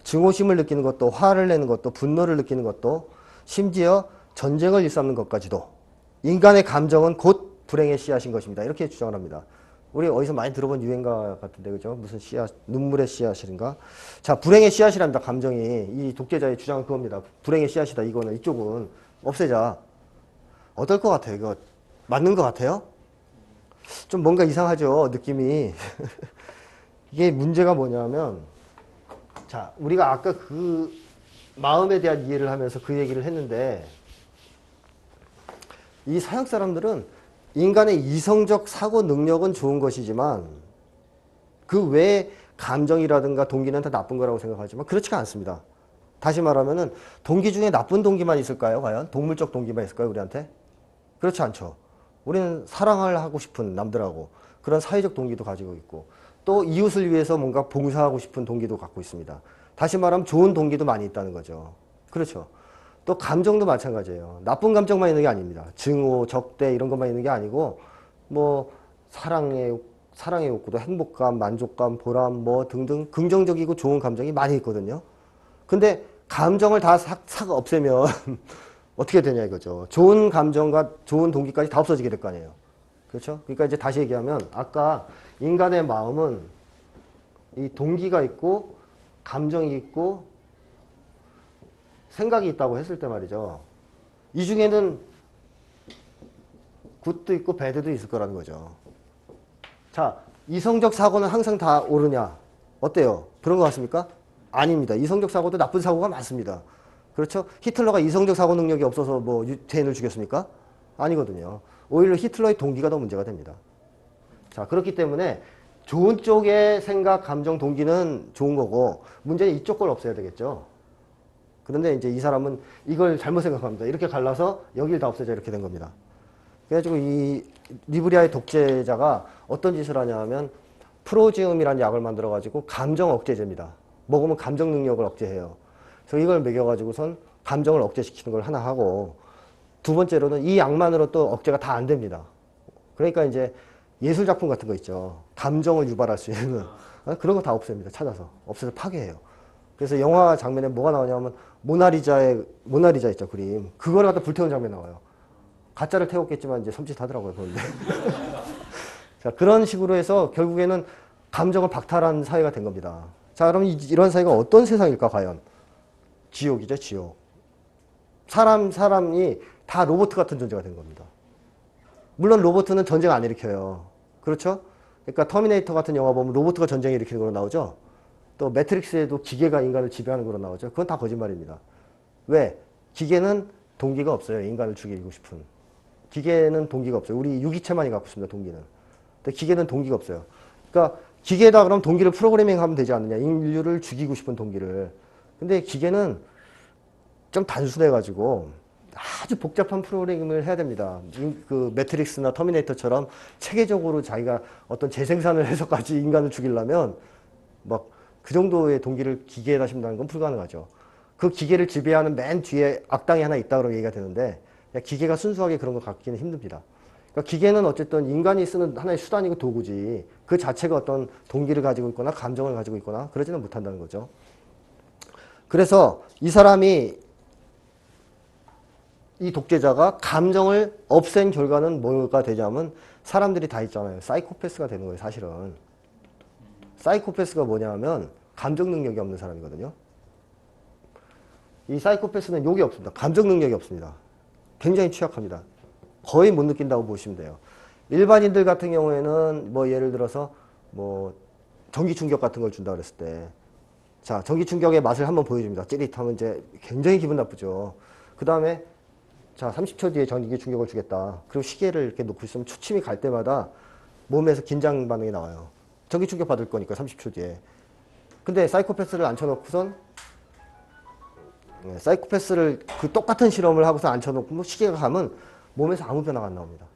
증오심을 느끼는 것도, 화를 내는 것도, 분노를 느끼는 것도, 심지어 전쟁을 일삼는 것까지도 인간의 감정은 곧 불행의 씨앗인 것입니다. 이렇게 주장을 합니다. 우리 어디서 많이 들어본 유행가 같은데, 그죠? 무슨 씨앗, 눈물의 씨앗인가? 자, 불행의 씨앗이랍니다. 감정이. 이 독재자의 주장은 그겁니다. 불행의 씨앗이다. 이거는, 이쪽은 없애자. 어떨 것 같아요? 이거 맞는 것 같아요? 좀 뭔가 이상하죠, 느낌이. 이게 문제가 뭐냐면, 자, 우리가 아까 그 마음에 대한 이해를 하면서 그 얘기를 했는데, 이 서양 사람들은 인간의 이성적 사고 능력은 좋은 것이지만 그 외에 감정이라든가 동기는 다 나쁜 거라고 생각하지만 그렇지가 않습니다. 다시 말하면은 동기 중에 나쁜 동기만 있을까요? 과연? 동물적 동기만 있을까요? 우리한테? 그렇지 않죠. 우리는 사랑을 하고 싶은 남들하고 그런 사회적 동기도 가지고 있고 또 이웃을 위해서 뭔가 봉사하고 싶은 동기도 갖고 있습니다. 다시 말하면 좋은 동기도 많이 있다는 거죠. 그렇죠. 또 감정도 마찬가지예요. 나쁜 감정만 있는 게 아닙니다. 증오, 적대 이런 것만 있는 게 아니고 뭐 사랑의 욕구도 행복감, 만족감, 보람 뭐 등등 긍정적이고 좋은 감정이 많이 있거든요. 근데 감정을 다 싹 없애면 어떻게 되냐 이거죠. 좋은 감정과 좋은 동기까지 다 없어지게 될 거 아니에요. 그렇죠? 그러니까 이제 다시 얘기하면 아까 인간의 마음은 이 동기가 있고 감정이 있고 생각이 있다고 했을 때 말이죠. 이 중에는 굿도 있고 배드도 있을 거라는 거죠. 자, 이성적 사고는 항상 다 옳으냐? 어때요? 그런 것 같습니까? 아닙니다. 이성적 사고도 나쁜 사고가 많습니다. 그렇죠? 히틀러가 이성적 사고 능력이 없어서 뭐 유태인을 죽였습니까? 아니거든요. 오히려 히틀러의 동기가 더 문제가 됩니다. 자, 그렇기 때문에 좋은 쪽의 생각, 감정, 동기는 좋은 거고 문제는 이쪽 걸 없애야 되겠죠. 그런데 이제 이 사람은 이걸 잘못 생각합니다. 이렇게 갈라서 여기를 다 없애자 이렇게 된 겁니다. 그래가지고 이 리브리아의 독재자가 어떤 짓을 하냐 하면 프로지움이라는 약을 만들어가지고 감정 억제제입니다. 먹으면 감정 능력을 억제해요. 그래서 이걸 먹여가지고선 감정을 억제시키는 걸 하나 하고 두 번째로는 이 약만으로 또 억제가 다 안 됩니다. 그러니까 이제 예술작품 같은 거 있죠. 감정을 유발할 수 있는 그런 거 다 없앱니다. 찾아서. 없애서 파괴해요. 그래서 영화 장면에 뭐가 나오냐면 모나리자 있죠. 그림. 그거를 갖다 불태우는 장면이 나와요. 가짜를 태웠겠지만 이제 섬찟하더라고요. 보는데. 자, 그런 식으로 해서 결국에는 감정을 박탈한 사회가 된 겁니다. 자, 그럼 이런 사회가 어떤 세상일까 과연? 지옥이죠. 지옥. 사람이 다 로봇 같은 존재가 된 겁니다. 물론 로봇은 전쟁 안 일으켜요. 그렇죠? 그러니까 터미네이터 같은 영화 보면 로봇가 전쟁 일으키는 걸로 나오죠. 또 매트릭스에도 기계가 인간을 지배하는 걸로 나오죠. 그건 다 거짓말입니다. 왜? 기계는 동기가 없어요. 인간을 죽이고 싶은. 기계는 동기가 없어요. 우리 유기체만이 갖고 있습니다. 동기는. 근데 기계는 동기가 없어요. 그러니까 기계에다 그럼 동기를 프로그래밍하면 되지 않느냐. 인류를 죽이고 싶은 동기를. 근데 기계는 좀 단순해가지고 아주 복잡한 프로그래밍을 해야 됩니다. 그 매트릭스나 터미네이터처럼 체계적으로 자기가 어떤 재생산을 해서까지 인간을 죽이려면 막 그 정도의 동기를 기계에다 심는다는 건 불가능하죠. 그 기계를 지배하는 맨 뒤에 악당이 하나 있다고 얘기가 되는데 기계가 순수하게 그런 걸 갖기는 힘듭니다. 그러니까 기계는 어쨌든 인간이 쓰는 하나의 수단이고 도구지 그 자체가 어떤 동기를 가지고 있거나 감정을 가지고 있거나 그러지는 못한다는 거죠. 그래서 이 사람이 이 독재자가 감정을 없앤 결과는 뭐가 되냐면 사람들이 다 있잖아요. 사이코패스가 되는 거예요. 사실은. 사이코패스가 뭐냐면 감정 능력이 없는 사람이거든요. 이 사이코패스는 욕이 없습니다. 감정 능력이 없습니다. 굉장히 취약합니다. 거의 못 느낀다고 보시면 돼요. 일반인들 같은 경우에는 뭐 예를 들어서 뭐 전기 충격 같은 걸 준다 그랬을 때 자, 전기 충격의 맛을 한번 보여줍니다. 찌릿하면 이제 굉장히 기분 나쁘죠. 그 다음에 자, 30초 뒤에 전기 충격을 주겠다. 그리고 시계를 이렇게 놓고 있으면 초침이 갈 때마다 몸에서 긴장 반응이 나와요. 전기 충격 받을 거니까 30초 뒤에. 근데 사이코패스를 앉혀놓고선 사이코패스를 그 똑같은 실험을 하고서 앉혀놓고 뭐 시계가 가면 몸에서 아무 변화가 안 나옵니다.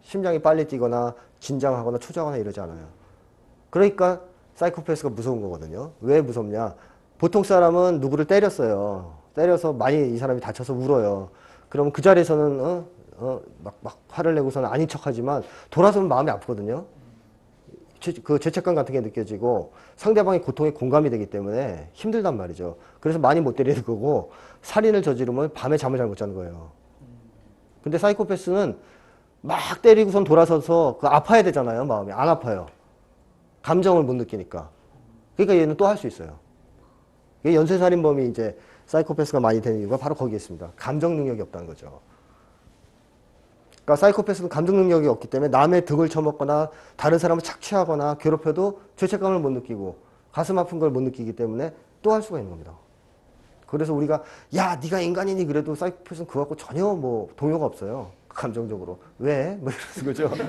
심장이 빨리 뛰거나 긴장하거나 초조하거나 이러지 않아요. 그러니까 사이코패스가 무서운 거거든요. 왜 무섭냐? 보통 사람은 누구를 때렸어요. 때려서 많이 이 사람이 다쳐서 울어요. 그러면 그 자리에서는 막 화를 내고서는 아닌 척하지만 돌아서면 마음이 아프거든요. 그 죄책감 같은 게 느껴지고 상대방의 고통에 공감이 되기 때문에 힘들단 말이죠. 그래서 많이 못 때리는 거고 살인을 저지르면 밤에 잠을 잘 못 자는 거예요. 근데 사이코패스는 막 때리고선 돌아서서 그 아파야 되잖아요. 마음이 안 아파요. 감정을 못 느끼니까. 그러니까 얘는 또 할 수 있어요. 이게 연쇄살인범이 이제 사이코패스가 많이 되는 이유가 바로 거기에 있습니다. 감정 능력이 없다는 거죠. 그러니까 사이코패스는 감정 능력이 없기 때문에 남의 득을 쳐먹거나 다른 사람을 착취하거나 괴롭혀도 죄책감을 못 느끼고 가슴 아픈 걸 못 느끼기 때문에 또 할 수가 있는 겁니다. 그래서 우리가 야 네가 인간이니 그래도 사이코패스는 그거 갖고 전혀 뭐 동요가 없어요. 감정적으로. 왜? 뭐 이러는 거죠.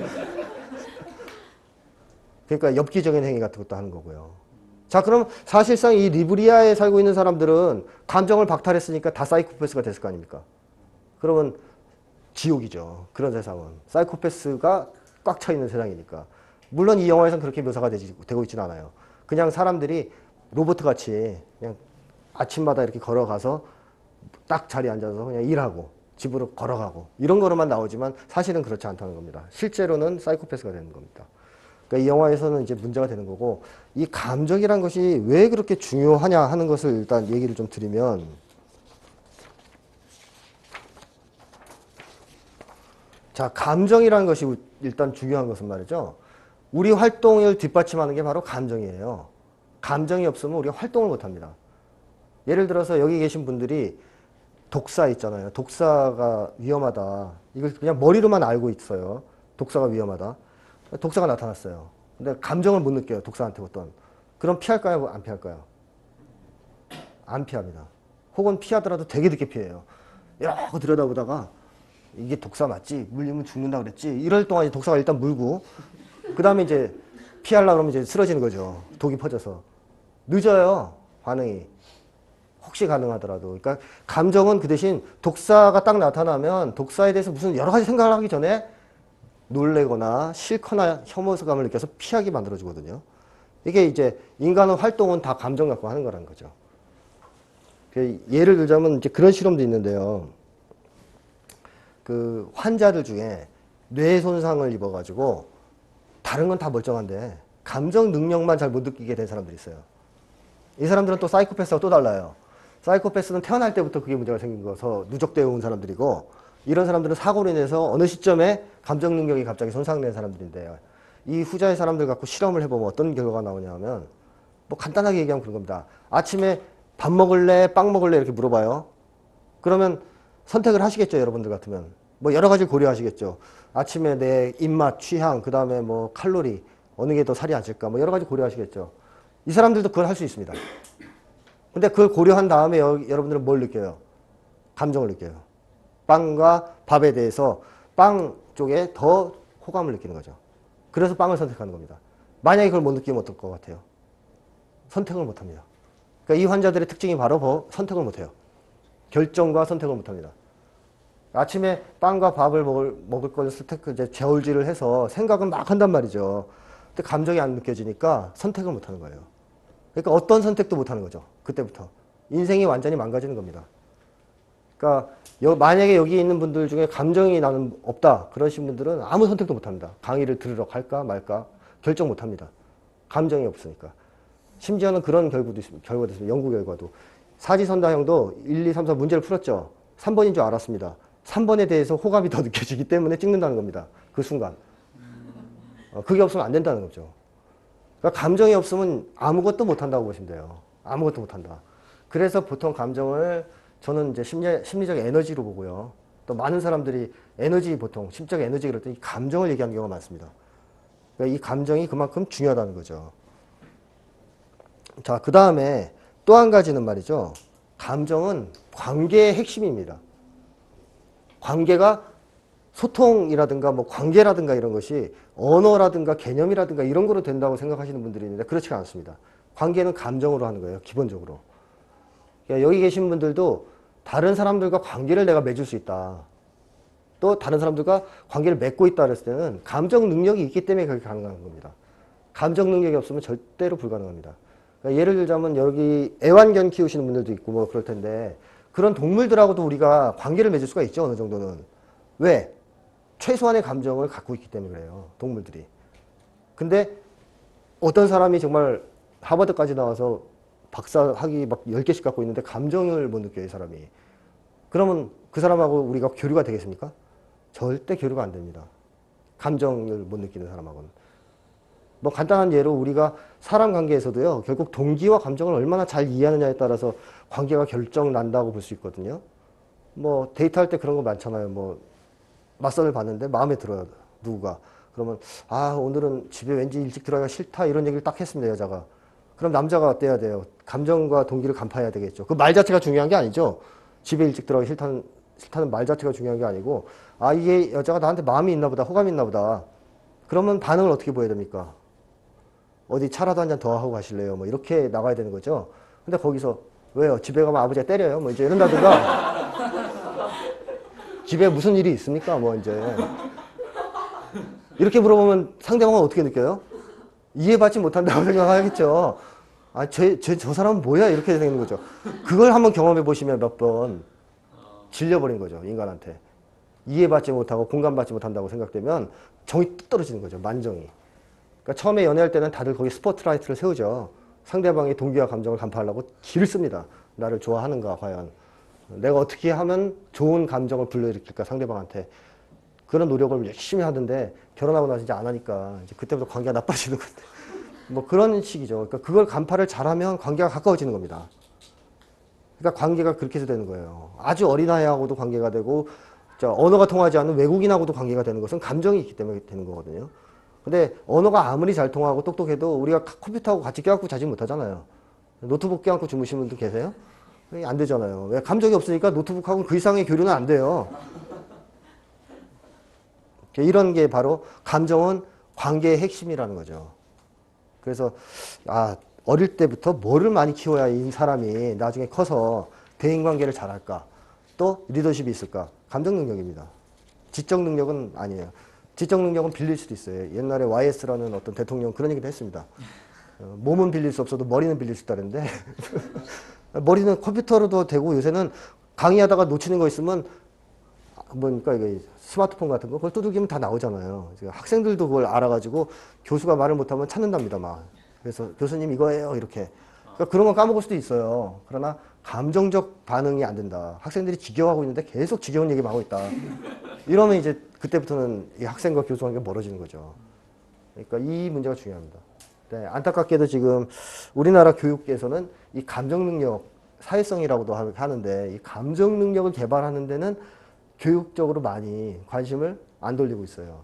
그러니까 엽기적인 행위 같은 것도 하는 거고요. 자, 그럼 사실상 이 리브리아에 살고 있는 사람들은 감정을 박탈했으니까 다 사이코패스가 됐을 거 아닙니까? 그러면 지옥이죠. 그런 세상은. 사이코패스가 꽉 차 있는 세상이니까. 물론 이 영화에서는 그렇게 묘사가 되고 있지는 않아요. 그냥 사람들이 로봇 같이 그냥 아침마다 이렇게 걸어가서 딱 자리에 앉아서 그냥 일하고 집으로 걸어가고 이런 거로만 나오지만 사실은 그렇지 않다는 겁니다. 실제로는 사이코패스가 되는 겁니다. 그러니까 이 영화에서는 이제 문제가 되는 거고, 이 감정이란 것이 왜 그렇게 중요하냐 하는 것을 일단 얘기를 좀 드리면, 자, 감정이라는 것이 일단 중요한 것은 말이죠. 우리 활동을 뒷받침하는 게 바로 감정이에요. 감정이 없으면 우리가 활동을 못 합니다. 예를 들어서 여기 계신 분들이 독사 있잖아요. 독사가 위험하다. 이걸 그냥 머리로만 알고 있어요. 독사가 위험하다. 독사가 나타났어요. 근데 감정을 못 느껴요. 독사한테 어떤. 그럼 피할까요? 안 피할까요? 안 피합니다. 혹은 피하더라도 되게 늦게 피해요. 이러고 들여다보다가 이게 독사 맞지? 물리면 죽는다 그랬지? 이럴 동안 독사가 일단 물고 그 다음에 이제 피하려고 그러면 이제 쓰러지는 거죠. 독이 퍼져서. 늦어요. 반응이. 혹시 가능하더라도. 그러니까 감정은 그 대신 독사가 딱 나타나면 독사에 대해서 무슨 여러 가지 생각을 하기 전에 놀래거나 싫거나 혐오감을 느껴서 피하게 만들어주거든요. 이게 이제 인간의 활동은 다 감정 갖고 하는 거라는 거죠. 예를 들자면 이제 그런 실험도 있는데요. 그 환자들 중에 뇌 손상을 입어가지고 다른 건 다 멀쩡한데 감정 능력만 잘 못 느끼게 된 사람들이 있어요. 이 사람들은 또 사이코패스와 또 달라요. 사이코패스는 태어날 때부터 그게 문제가 생긴 거서 누적되어 온 사람들이고, 이런 사람들은 사고로 인해서 어느 시점에 감정 능력이 갑자기 손상된 사람들인데요. 이 후자의 사람들 갖고 실험을 해보면 어떤 결과가 나오냐면, 뭐 간단하게 얘기하면 그런 겁니다. 아침에 밥 먹을래, 빵 먹을래 이렇게 물어봐요. 그러면 선택을 하시겠죠, 여러분들 같으면. 뭐 여러 가지 고려하시겠죠. 아침에 내 입맛, 취향, 그 다음에 뭐 칼로리, 어느 게 더 살이 안 찔까, 뭐 여러 가지 고려하시겠죠. 이 사람들도 그걸 할 수 있습니다. 근데 그걸 고려한 다음에 여러분들은 뭘 느껴요? 감정을 느껴요. 빵과 밥에 대해서 빵 쪽에 더 호감을 느끼는 거죠. 그래서 빵을 선택하는 겁니다. 만약에 그걸 못 느끼면 어떨 것 같아요? 선택을 못 합니다. 그러니까 이 환자들의 특징이 바로 선택을 못 해요. 결정과 선택을 못 합니다. 아침에 빵과 밥을 먹을 걸 이제 저울질을 해서 생각은 막 한단 말이죠. 근데 감정이 안 느껴지니까 선택을 못 하는 거예요. 그러니까 어떤 선택도 못 하는 거죠. 그때부터. 인생이 완전히 망가지는 겁니다. 그러니까 만약에 여기 있는 분들 중에 감정이 나는 없다 그러신 분들은 아무 선택도 못 합니다. 강의를 들으러 갈까 말까 결정 못 합니다. 감정이 없으니까. 심지어는 그런 결과도 있습니다. 연구 결과도. 사지선다형도 1, 2, 3, 4 문제를 풀었죠. 3번인 줄 알았습니다. 3번에 대해서 호감이 더 느껴지기 때문에 찍는다는 겁니다. 그 순간. 그게 없으면 안 된다는 거죠. 그러니까 감정이 없으면 아무것도 못한다고 보시면 돼요. 아무것도 못한다. 그래서 보통 감정을 저는 이제 심리적 에너지로 보고요. 또 많은 사람들이 에너지 보통 심적 에너지 그럴 때 이 감정을 얘기하는 경우가 많습니다. 그러니까 이 감정이 그만큼 중요하다는 거죠. 자, 그 다음에 또 한 가지는 말이죠. 감정은 관계의 핵심입니다. 관계가 소통이라든가 뭐 관계라든가 이런 것이 언어라든가 개념이라든가 이런 거로 된다고 생각하시는 분들이 있는데 그렇지가 않습니다. 관계는 감정으로 하는 거예요. 기본적으로. 그러니까 여기 계신 분들도 다른 사람들과 관계를 내가 맺을 수 있다. 또 다른 사람들과 관계를 맺고 있다 그랬을 때는 감정 능력이 있기 때문에 그렇게 가능한 겁니다. 감정 능력이 없으면 절대로 불가능합니다. 그러니까 예를 들자면 여기 애완견 키우시는 분들도 있고 뭐 그럴 텐데 그런 동물들하고도 우리가 관계를 맺을 수가 있죠. 어느 정도는. 왜? 최소한의 감정을 갖고 있기 때문에 그래요. 동물들이. 근데 어떤 사람이 정말 하버드까지 나와서 박사 학위 막 10개씩 갖고 있는데 감정을 못 느껴요. 이 사람이. 그러면 그 사람하고 우리가 교류가 되겠습니까? 절대 교류가 안 됩니다. 감정을 못 느끼는 사람하고는. 뭐 간단한 예로 우리가 사람 관계에서도요. 결국 동기와 감정을 얼마나 잘 이해하느냐에 따라서 관계가 결정난다고 볼 수 있거든요. 뭐 데이트할 때 그런 거 많잖아요. 뭐 맞선을 봤는데 마음에 들어요. 누구가. 그러면 아 오늘은 집에 왠지 일찍 들어가기가 싫다 이런 얘기를 딱 했습니다. 여자가. 그럼 남자가 어때야 돼요? 감정과 동기를 간파해야 되겠죠. 그 말 자체가 중요한 게 아니죠. 집에 일찍 들어가기 싫다는 말 자체가 중요한 게 아니고 아 이게 여자가 나한테 마음이 있나 보다. 호감이 있나 보다. 그러면 반응을 어떻게 보여야 됩니까? 어디 차라도 한 잔 더 하고 가실래요? 뭐 이렇게 나가야 되는 거죠. 근데 거기서 왜요? 집에 가면 아버지가 때려요? 뭐 이제 이런다든가 집에 무슨 일이 있습니까? 뭐 이제 이렇게 물어보면 상대방은 어떻게 느껴요? 이해받지 못한다고 생각하겠죠. 아, 저 사람은 뭐야? 이렇게 되는 거죠. 그걸 한번 경험해 보시면 몇 번 질려버린 거죠, 인간한테. 이해받지 못하고 공감받지 못한다고 생각되면 정이 뚝 떨어지는 거죠, 만정이. 그러니까 처음에 연애할 때는 다들 거기 스포트라이트를 세우죠. 상대방의 동기와 감정을 간파하려고 기를 씁니다. 나를 좋아하는가, 과연. 내가 어떻게 하면 좋은 감정을 불러일으킬까, 상대방한테. 그런 노력을 열심히 하던데 결혼하고 나서 이제 안 하니까 이제 그때부터 관계가 나빠지는 건데. 뭐 그런 식이죠. 그러니까 그걸 간파를 잘하면 관계가 가까워지는 겁니다. 그러니까 관계가 그렇게 해서 되는 거예요. 아주 어린아이하고도 관계가 되고, 언어가 통하지 않는 외국인하고도 관계가 되는 것은 감정이 있기 때문에 되는 거거든요. 근데 언어가 아무리 잘 통하고 똑똑해도 우리가 컴퓨터하고 같이 껴안고 자지 못하잖아요. 노트북 껴안고 주무시는 분들 계세요? 안 되잖아요. 왜? 감정이 없으니까 노트북하고는 그 이상의 교류는 안 돼요. 이런 게 바로 감정은 관계의 핵심이라는 거죠. 그래서 어릴 때부터 뭐를 많이 키워야 이 사람이 나중에 커서 대인관계를 잘할까, 또 리더십이 있을까? 감정 능력입니다. 지적 능력은 아니에요. 지적 능력은 빌릴 수도 있어요. 옛날에 YS라는 어떤 대통령 그런 얘기도 했습니다. 몸은 빌릴 수 없어도 머리는 빌릴 수 있다는데 머리는 컴퓨터로도 되고, 요새는 강의하다가 놓치는 거 있으면 뭐니까 이거 스마트폰 같은 거 그걸 두들기면 다 나오잖아요. 학생들도 그걸 알아가지고 교수가 말을 못하면 찾는답니다, 막. 그래서 교수님 이거예요, 이렇게. 그러니까 그런 건 까먹을 수도 있어요. 그러나 감정적 반응이 안 된다. 학생들이 지겨워하고 있는데 계속 지겨운 얘기만 하고 있다. 이러면 이제 그때부터는 이 학생과 교수 관계가 멀어지는 거죠. 그러니까 이 문제가 중요합니다. 네, 안타깝게도 지금 우리나라 교육계에서는 이 감정 능력, 사회성이라고도 하는데, 이 감정 능력을 개발하는 데는 교육적으로 많이 관심을 안 돌리고 있어요.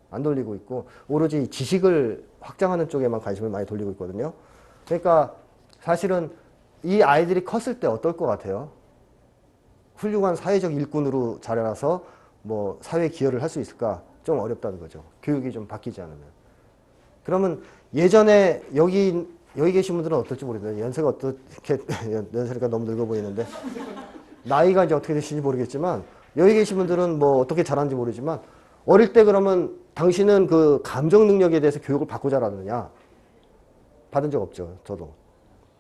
안 돌리고 있고, 오로지 지식을 확장하는 쪽에만 관심을 많이 돌리고 있거든요. 그러니까 사실은 이 아이들이 컸을 때 어떨 것 같아요? 훌륭한 사회적 일꾼으로 자라나서 뭐 사회에 기여를 할 수 있을까? 좀 어렵다는 거죠. 교육이 좀 바뀌지 않으면. 그러면 예전에 여기 계신 분들은 어떨지 모르겠는데, 연세가 어떻게, 연세가 너무 늙어 보이는데, 나이가 이제 어떻게 되시는지 모르겠지만, 여기 계신 분들은 뭐 어떻게 자랐는지 모르지만, 어릴 때 그러면 당신은 그 감정 능력에 대해서 교육을 받고 자랐느냐? 받은 적 없죠, 저도.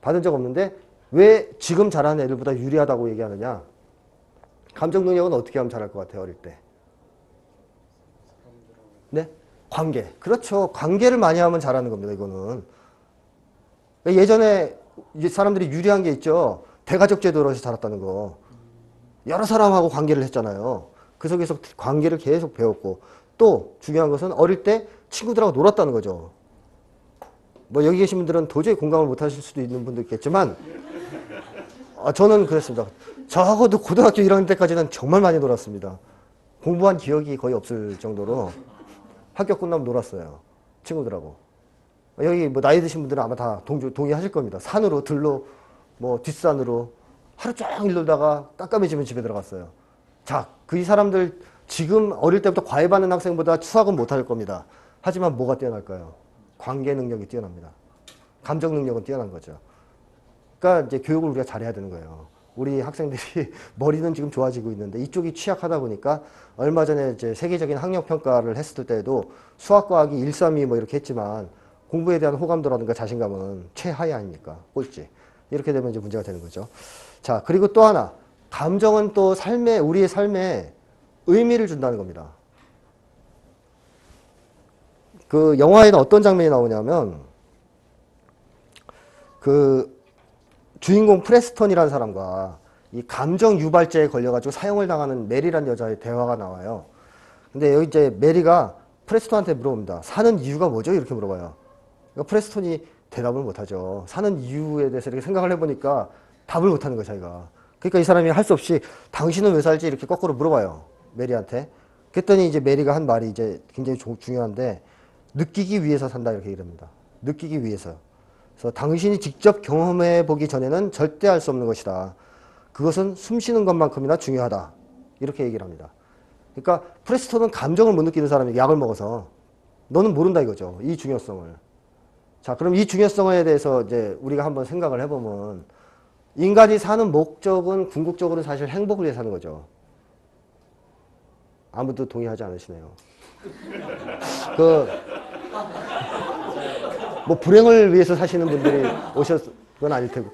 받은 적 없는데, 왜 지금 자라는 애들보다 유리하다고 얘기하느냐? 감정 능력은 어떻게 하면 잘할 것 같아요, 어릴 때? 네? 관계. 그렇죠. 관계를 많이 하면 잘하는 겁니다, 이거는. 예전에 사람들이 유리한 게 있죠. 대가족 제도로서 자랐다는 거. 여러 사람하고 관계를 했잖아요. 그 속에서 관계를 계속 배웠고, 또 중요한 것은 어릴 때 친구들하고 놀았다는 거죠. 뭐 여기 계신 분들은 도저히 공감을 못 하실 수도 있는 분도 있겠지만, 저는 그랬습니다. 적어도 고등학교 1학년 때까지는 정말 많이 놀았습니다. 공부한 기억이 거의 없을 정도로 학교 끝나면 놀았어요, 친구들하고. 여기 뭐 나이 드신 분들은 아마 다 동의하실 겁니다. 산으로, 들로, 뭐 뒷산으로 하루 종일 놀다가 깜깜해지면 집에 들어갔어요. 자, 그 사람들 지금 어릴 때부터 과외받는 학생보다 수학은 못할 겁니다. 하지만 뭐가 뛰어날까요? 관계 능력이 뛰어납니다. 감정 능력은 뛰어난 거죠. 그러니까 이제 교육을 우리가 잘해야 되는 거예요. 우리 학생들이 머리는 지금 좋아지고 있는데 이쪽이 취약하다 보니까, 얼마 전에 이제 세계적인 학력 평가를 했을 때도 수학, 과학이 1, 3, 2 뭐 이렇게 했지만 공부에 대한 호감도라든가 자신감은 최하위 아닙니까? 꼴찌. 이렇게 되면 이제 문제가 되는 거죠. 자, 그리고 또 하나. 감정은 또 우리의 삶에 의미를 준다는 겁니다. 그 영화에는 어떤 장면이 나오냐면, 그 주인공 프레스턴이라는 사람과 이 감정 유발제에 걸려가지고 사형을 당하는 메리라는 여자의 대화가 나와요. 근데 여기 이제 메리가 프레스턴한테 물어봅니다. 사는 이유가 뭐죠? 이렇게 물어봐요. 그러니까 프레스턴이 대답을 못하죠. 사는 이유에 대해서 이렇게 생각을 해보니까 답을 못하는 거예요, 자기가. 그러니까 이 사람이 할 수 없이 당신은 왜 살지? 이렇게 거꾸로 물어봐요, 메리한테. 그랬더니 이제 메리가 한 말이 이제 굉장히 중요한데, 느끼기 위해서 산다, 이렇게 얘기를 합니다. 느끼기 위해서. 그래서 당신이 직접 경험해 보기 전에는 절대 할 수 없는 것이다. 그것은 숨 쉬는 것만큼이나 중요하다. 이렇게 얘기를 합니다. 그러니까 프레스턴은 감정을 못 느끼는 사람이 약을 먹어서 너는 모른다 이거죠, 이 중요성을. 자, 그럼 이 중요성에 대해서 이제 우리가 한번 생각을 해보면, 인간이 사는 목적은 궁극적으로는 사실 행복을 위해 사는 거죠. 아무도 동의하지 않으시네요. 그, 뭐 불행을 위해서 사시는 분들이 오셨 건 아닐 테고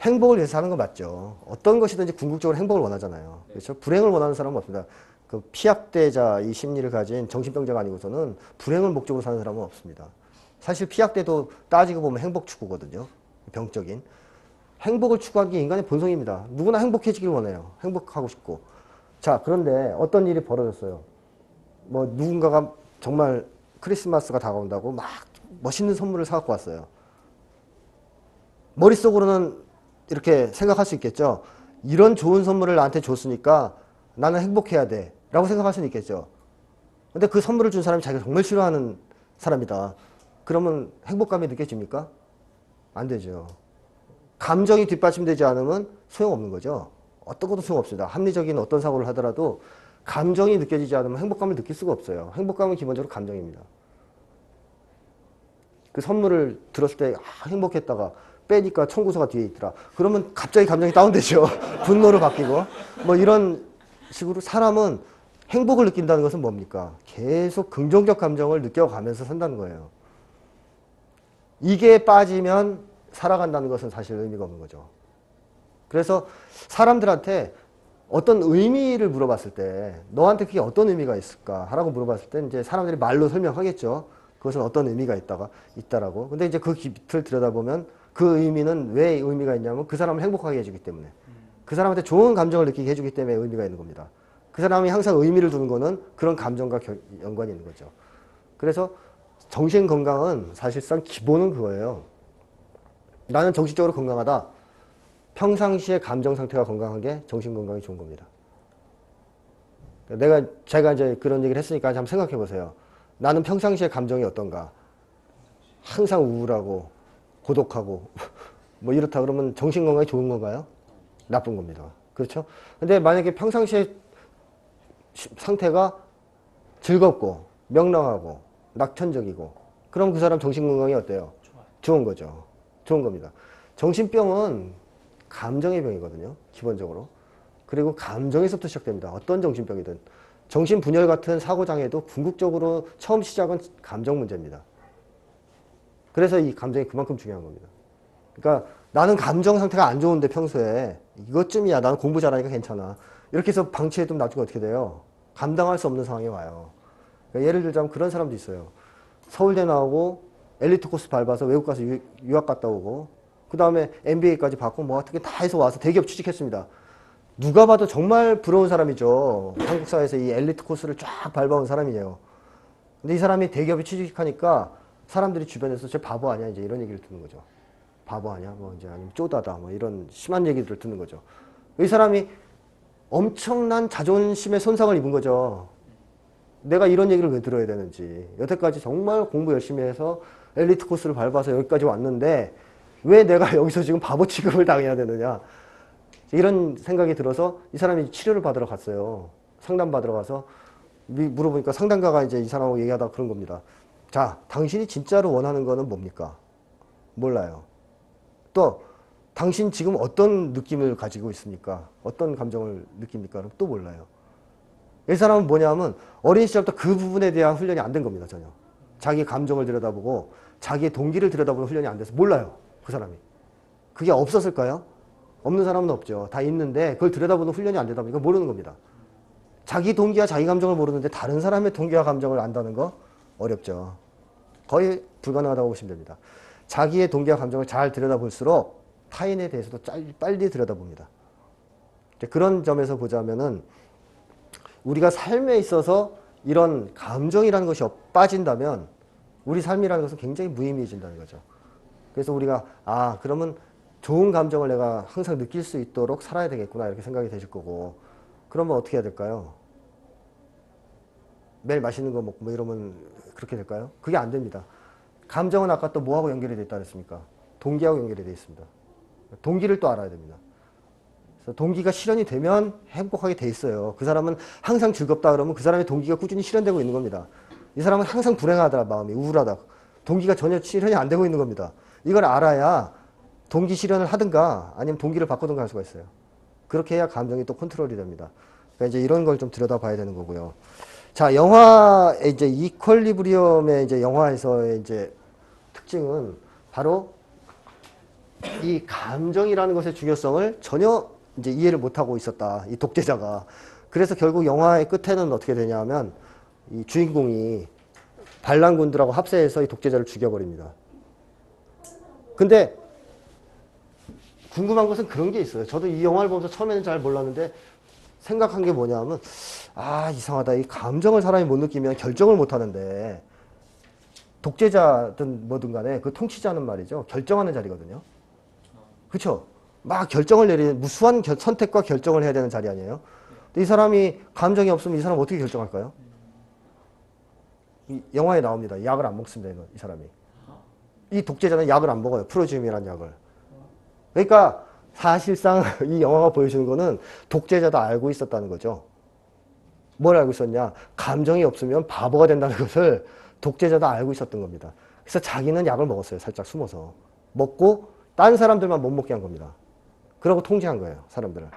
행복을 위해서 사는 건 맞죠. 어떤 것이든지 궁극적으로 행복을 원하잖아요. 그렇죠? 불행을 원하는 사람은 없습니다. 그 피약대자 이 심리를 가진 정신병자가 아니고서는 불행을 목적으로 사는 사람은 없습니다. 사실 피약대도 따지고 보면 행복 추구거든요. 병적인. 행복을 추구하는 게 인간의 본성입니다. 누구나 행복해지길 원해요. 행복하고 싶고. 자, 그런데 어떤 일이 벌어졌어요. 뭐 누군가가 정말 크리스마스가 다가온다고 막 멋있는 선물을 사갖고 왔어요. 머릿속으로는 이렇게 생각할 수 있겠죠. 이런 좋은 선물을 나한테 줬으니까 나는 행복해야 돼 라고 생각할 수는 있겠죠. 근데 그 선물을 준 사람이 자기가 정말 싫어하는 사람이다. 그러면 행복감이 느껴집니까? 안 되죠. 감정이 뒷받침되지 않으면 소용없는 거죠. 어떤 것도 소용없습니다. 합리적인 어떤 사고를 하더라도 감정이 느껴지지 않으면 행복감을 느낄 수가 없어요. 행복감은 기본적으로 감정입니다. 그 선물을 들었을 때 행복했다가 빼니까 청구서가 뒤에 있더라. 그러면 갑자기 감정이 다운되죠. 분노로 바뀌고. 뭐 이런 식으로 사람은 행복을 느낀다는 것은 뭡니까? 계속 긍정적 감정을 느껴가면서 산다는 거예요. 이게 빠지면 살아간다는 것은 사실 의미가 없는 거죠. 그래서 사람들한테 어떤 의미를 물어봤을 때 너한테 그게 어떤 의미가 있을까 하라고 물어봤을 때 이제 사람들이 말로 설명하겠죠. 그것은 어떤 의미가 있다라고. 근데 이제 그 밑을 들여다보면 그 의미는 왜 의미가 있냐면 그 사람을 행복하게 해주기 때문에. 그 사람한테 좋은 감정을 느끼게 해주기 때문에 의미가 있는 겁니다. 그 사람이 항상 의미를 두는 거는 그런 감정과 연관이 있는 거죠. 그래서 정신건강은 사실상 기본은 그거예요. 나는 정신적으로 건강하다. 평상시에 감정 상태가 건강한 게 정신건강이 좋은 겁니다. 제가 이제 그런 얘기를 했으니까 한번 생각해 보세요. 나는 평상시에 감정이 어떤가? 항상 우울하고 고독하고 뭐 이렇다 그러면 정신건강이 좋은 건가요? 나쁜 겁니다. 그렇죠? 근데 만약에 평상시에 상태가 즐겁고 명랑하고 낙천적이고 그럼 그 사람 정신건강이 어때요? 좋은 거죠. 좋은 겁니다. 정신병은 감정의 병이거든요. 기본적으로. 그리고 감정에서부터 시작됩니다. 어떤 정신병이든. 정신분열 같은 사고장애도 궁극적으로 처음 시작은 감정 문제입니다. 그래서 이 감정이 그만큼 중요한 겁니다. 그러니까 나는 감정 상태가 안 좋은데 평소에 이것쯤이야. 나는 공부 잘하니까 괜찮아. 이렇게 해서 방치해두면 나중에 어떻게 돼요? 감당할 수 없는 상황이 와요. 그러니까 예를 들자면 그런 사람도 있어요. 서울대 나오고 엘리트 코스 밟아서 외국 가서 유학 갔다 오고 그 다음에 MBA까지 받고 뭐 어떻게 다 해서 와서 대기업 취직했습니다. 누가 봐도 정말 부러운 사람이죠. 한국 사회에서 이 엘리트 코스를 쫙 밟아온 사람이에요. 근데 이 사람이 대기업에 취직하니까 사람들이 주변에서 쟤 바보 아니야? 이제 이런 얘기를 듣는 거죠. 바보 아니야? 뭐 이제 아니면 쪼다다 뭐 이런 심한 얘기들을 듣는 거죠. 이 사람이 엄청난 자존심의 손상을 입은 거죠. 내가 이런 얘기를 왜 들어야 되는지. 여태까지 정말 공부 열심히 해서 엘리트 코스를 밟아서 여기까지 왔는데 왜 내가 여기서 지금 바보 취급을 당해야 되느냐. 이런 생각이 들어서 이 사람이 치료를 받으러 갔어요. 상담 받으러 가서 물어보니까 상담가가 이제 이 사람하고 얘기하다가 그런 겁니다. 자, 당신이 진짜로 원하는 거는 뭡니까? 몰라요. 또 당신 지금 어떤 느낌을 가지고 있습니까? 어떤 감정을 느낍니까? 또 몰라요. 이 사람은 뭐냐면 어린 시절부터 그 부분에 대한 훈련이 안 된 겁니다. 전혀. 자기 감정을 들여다보고 자기의 동기를 들여다보는 훈련이 안 돼서 몰라요. 그 사람이. 그게 없었을까요? 없는 사람은 없죠. 다 있는데 그걸 들여다보는 훈련이 안 되다 보니까 모르는 겁니다. 자기 동기와 자기 감정을 모르는데 다른 사람의 동기와 감정을 안다는 거 어렵죠. 거의 불가능하다고 보시면 됩니다. 자기의 동기와 감정을 잘 들여다볼수록 타인에 대해서도 빨리 들여다봅니다. 그런 점에서 보자면은 우리가 삶에 있어서 이런 감정이라는 것이 빠진다면 우리 삶이라는 것은 굉장히 무의미해진다는 거죠. 그래서 우리가 그러면 좋은 감정을 내가 항상 느낄 수 있도록 살아야 되겠구나 이렇게 생각이 되실 거고 그러면 어떻게 해야 될까요? 매일 맛있는 거 먹고 뭐 이러면 그렇게 될까요? 그게 안 됩니다. 감정은 아까 또 뭐하고 연결이 돼 있다 그랬습니까? 동기하고 연결이 돼 있습니다. 동기를 또 알아야 됩니다. 그래서 동기가 실현이 되면 행복하게 돼 있어요. 그 사람은 항상 즐겁다 그러면 그 사람의 동기가 꾸준히 실현되고 있는 겁니다. 이 사람은 항상 불행하다 마음이 우울하다. 동기가 전혀 실현이 안 되고 있는 겁니다. 이걸 알아야 동기 실현을 하든가 아니면 동기를 바꾸든가 할 수가 있어요. 그렇게 해야 감정이 또 컨트롤이 됩니다. 그러니까 이제 이런 걸 좀 들여다봐야 되는 거고요. 자, 영화의 이제 이퀄리브리엄의 이제 영화에서의 이제 특징은 바로 이 감정이라는 것의 중요성을 전혀 이제 이해를 못하고 있었다. 이 독재자가. 그래서 결국 영화의 끝에는 어떻게 되냐면 이 주인공이 반란군들하고 합세해서 이 독재자를 죽여버립니다. 근데 궁금한 것은 그런 게 있어요. 저도 이 영화를 보면서 처음에는 잘 몰랐는데 생각한 게 뭐냐면 아, 이상하다. 이 감정을 사람이 못 느끼면 결정을 못 하는데 독재자든 뭐든 간에 그 통치자는 말이죠. 결정하는 자리거든요. 그렇죠? 막 결정을 내리는 무수한 선택과 결정을 해야 되는 자리 아니에요? 근데 이 사람이 감정이 없으면 이 사람 어떻게 결정할까요? 이 영화에 나옵니다. 약을 안 먹습니다. 이 사람이. 이 독재자는 약을 안 먹어요. 프로지움이라는 약을. 그러니까 사실상 이 영화가 보여주는 거는 독재자도 알고 있었다는 거죠. 뭘 알고 있었냐? 감정이 없으면 바보가 된다는 것을 독재자도 알고 있었던 겁니다. 그래서 자기는 약을 먹었어요. 살짝 숨어서. 먹고 딴 사람들만 못 먹게 한 겁니다. 그러고 통제한 거예요. 사람들을.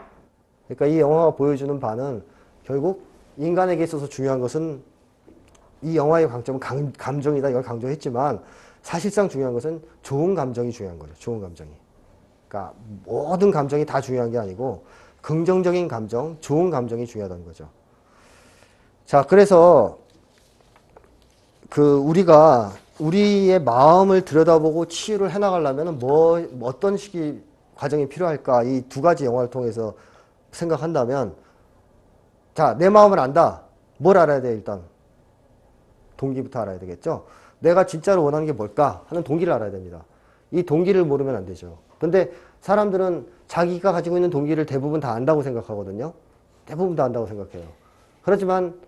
그러니까 이 영화가 보여주는 바는 결국 인간에게 있어서 중요한 것은 이 영화의 강점은 감정이다. 이걸 강조했지만 사실상 중요한 것은 좋은 감정이 중요한 거죠. 좋은 감정이. 그러니까 모든 감정이 다 중요한 게 아니고 긍정적인 감정, 좋은 감정이 중요하다는 거죠. 자, 그래서 우리가 우리의 마음을 들여다보고 치유를 해나가려면 어떤 식의 과정이 필요할까? 이 두 가지 영화를 통해서 생각한다면, 자, 내 마음을 안다. 뭘 알아야 돼, 일단? 동기부터 알아야 되겠죠? 내가 진짜로 원하는 게 뭘까? 하는 동기를 알아야 됩니다. 이 동기를 모르면 안 되죠. 근데 사람들은 자기가 가지고 있는 동기를 대부분 다 안다고 생각하거든요. 대부분 다 안다고 생각해요. 그렇지만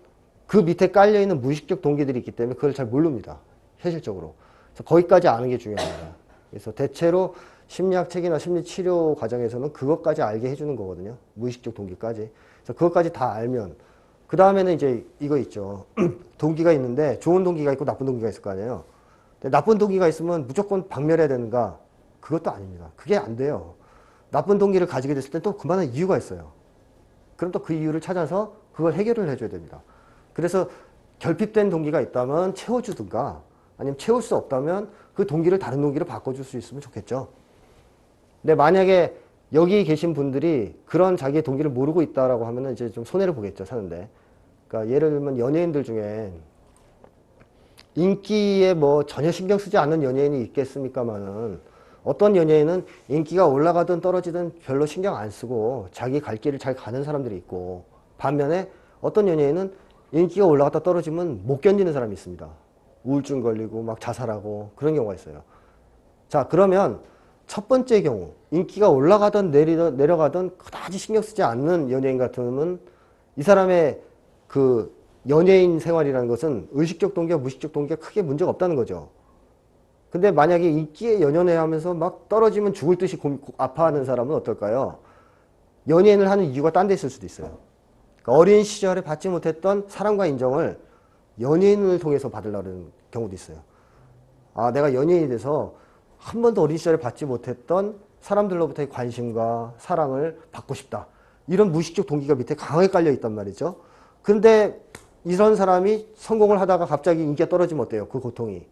그 밑에 깔려있는 무의식적 동기들이 있기 때문에 그걸 잘 모릅니다. 현실적으로. 그래서 거기까지 아는 게 중요합니다. 그래서 대체로 심리학 책이나 심리치료 과정에서는 그것까지 알게 해주는 거거든요. 무의식적 동기까지. 그래서 그것까지 다 알면 그 다음에는 이제 이거 있죠. 동기가 있는데 좋은 동기가 있고 나쁜 동기가 있을 거 아니에요. 근데 나쁜 동기가 있으면 무조건 박멸해야 되는가? 그것도 아닙니다. 그게 안 돼요. 나쁜 동기를 가지게 됐을 때 또 그만한 이유가 있어요. 그럼 또 그 이유를 찾아서 그걸 해결을 해줘야 됩니다. 그래서 결핍된 동기가 있다면 채워주든가 아니면 채울 수 없다면 그 동기를 다른 동기로 바꿔줄 수 있으면 좋겠죠. 근데 만약에 여기 계신 분들이 그런 자기의 동기를 모르고 있다라고 하면은 이제 좀 손해를 보겠죠, 사는데. 그러니까 예를 들면 연예인들 중에 인기에 뭐 전혀 신경 쓰지 않는 연예인이 있겠습니까만은 어떤 연예인은 인기가 올라가든 떨어지든 별로 신경 안 쓰고 자기 갈 길을 잘 가는 사람들이 있고 반면에 어떤 연예인은 인기가 올라갔다 떨어지면 못 견디는 사람이 있습니다. 우울증 걸리고 막 자살하고 그런 경우가 있어요. 자, 그러면 첫 번째 경우 인기가 올라가든 내려가든 그다지 신경 쓰지 않는 연예인 같으면 이 사람의 그 연예인 생활이라는 것은 의식적 동기와 무의식적 동기가 크게 문제가 없다는 거죠. 근데 만약에 인기에 연연해 하면서 막 떨어지면 죽을 듯이 아파하는 사람은 어떨까요? 연예인을 하는 이유가 딴 데 있을 수도 있어요. 그러니까 어린 시절에 받지 못했던 사랑과 인정을 연예인을 통해서 받으려는 경우도 있어요. 아, 내가 연예인이 돼서 한 번도 어린 시절에 받지 못했던 사람들로부터의 관심과 사랑을 받고 싶다. 이런 무의식적 동기가 밑에 강하게 깔려 있단 말이죠. 근데 이런 사람이 성공을 하다가 갑자기 인기가 떨어지면 어때요? 그 고통이.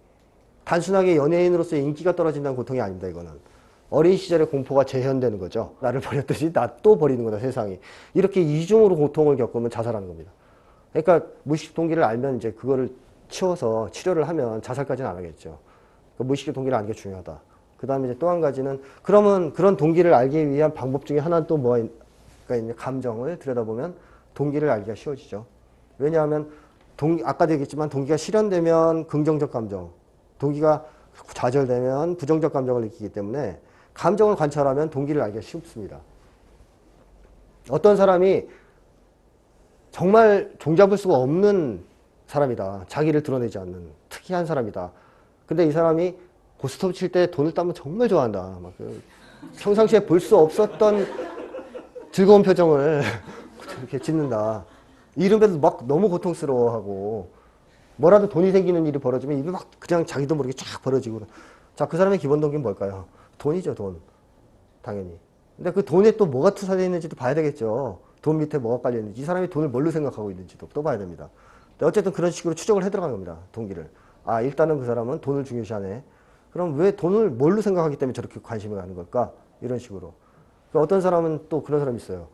단순하게 연예인으로서의 인기가 떨어진다는 고통이 아닙니다. 이거는. 어린 시절의 공포가 재현되는 거죠. 나를 버렸듯이 나 또 버리는 거다, 세상이. 이렇게 이중으로 고통을 겪으면 자살하는 겁니다. 그러니까 무의식 동기를 알면 이제 그거를 치워서 치료를 하면 자살까지는 안 하겠죠. 그러니까 무의식 동기를 아는 게 중요하다. 그 다음에 이제 또 한 가지는 그러면 그런 동기를 알기 위한 방법 중에 하나는 또 뭐가 있냐. 감정을 들여다보면 동기를 알기가 쉬워지죠. 왜냐하면 아까도 얘기했지만 동기가 실현되면 긍정적 감정, 동기가 좌절되면 부정적 감정을 느끼기 때문에 감정을 관찰하면 동기를 알기가 쉽습니다. 어떤 사람이 정말 종잡을 수가 없는 사람이다. 자기를 드러내지 않는 특이한 사람이다. 근데 이 사람이 고스톱 칠 때 돈을 따면 정말 좋아한다. 막 평상시에 볼 수 없었던 즐거운 표정을 이렇게 짓는다. 이름에도 막 너무 고통스러워하고 뭐라도 돈이 생기는 일이 벌어지면 입이 막 그냥 자기도 모르게 쫙 벌어지고. 자, 그 사람의 기본 동기는 뭘까요? 돈이죠, 돈. 당연히. 근데 그 돈에 또 뭐가 투자되어 있는지도 봐야 되겠죠. 돈 밑에 뭐가 깔려 있는지. 이 사람이 돈을 뭘로 생각하고 있는지도 또 봐야 됩니다. 근데 어쨌든 그런 식으로 추적을 해 들어가는 겁니다. 동기를. 아, 일단은 그 사람은 돈을 중요시하네. 그럼 왜 돈을 뭘로 생각하기 때문에 저렇게 관심이 가는 걸까? 이런 식으로. 그러니까 어떤 사람은 또 그런 사람이 있어요.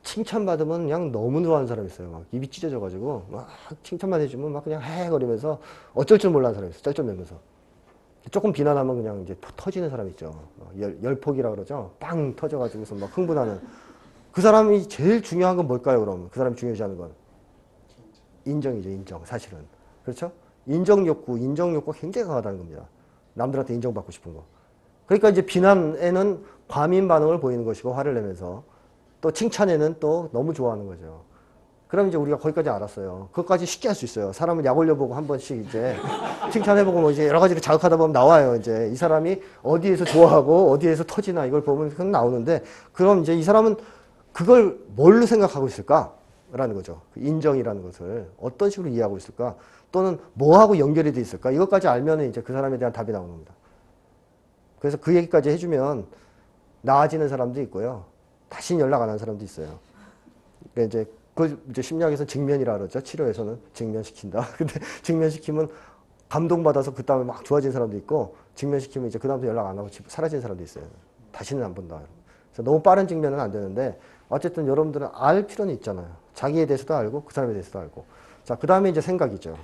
칭찬받으면 그냥 너무 좋아하는 사람이 있어요. 막 입이 찢어져가지고 막 칭찬만 해주면 막 그냥 헤헤거리면서 어쩔 줄 몰라하는 사람이 있어요. 쩔쩔매면서. 조금 비난하면 그냥 이제 터지는 사람 있죠. 열폭이라 그러죠. 빵 터져가지고서 막 흥분하는. 그 사람이 제일 중요한 건 뭘까요, 그럼? 그 사람이 중요시하는 건? 인정이죠, 인정. 사실은. 그렇죠? 인정 욕구가 굉장히 강하다는 겁니다. 남들한테 인정받고 싶은 거. 그러니까 이제 비난에는 과민 반응을 보이는 것이고, 화를 내면서. 또 칭찬에는 또 너무 좋아하는 거죠. 그럼 이제 우리가 거기까지 알았어요. 그것까지 쉽게 할 수 있어요. 사람을 약 올려보고 한 번씩 이제 칭찬해보고 뭐 이제 여러 가지를 자극하다 보면 나와요. 이제 이 사람이 어디에서 좋아하고 어디에서 터지나 이걸 보면 그건 나오는데, 그럼 이제 이 사람은 그걸 뭘로 생각하고 있을까라는 거죠. 인정이라는 것을 어떤 식으로 이해하고 있을까? 또는 뭐하고 연결이 돼 있을까? 이것까지 알면 이제 그 사람에 대한 답이 나오는 겁니다. 그래서 그 얘기까지 해주면 나아지는 사람도 있고요. 다시는 연락 안 하는 사람도 있어요. 그러니까 이제 심리학에서는 직면이라 그러죠. 치료에서는 직면시킨다. 근데 직면시키면 감동받아서 그 다음에 막 좋아진 사람도 있고, 직면시키면 이제 그 다음부터 연락 안 하고 사라진 사람도 있어요. 다시는 안 본다. 그래서 너무 빠른 직면은 안 되는데, 어쨌든 여러분들은 알 필요는 있잖아요. 자기에 대해서도 알고 그 사람에 대해서도 알고. 자, 그 다음에 이제 생각이죠.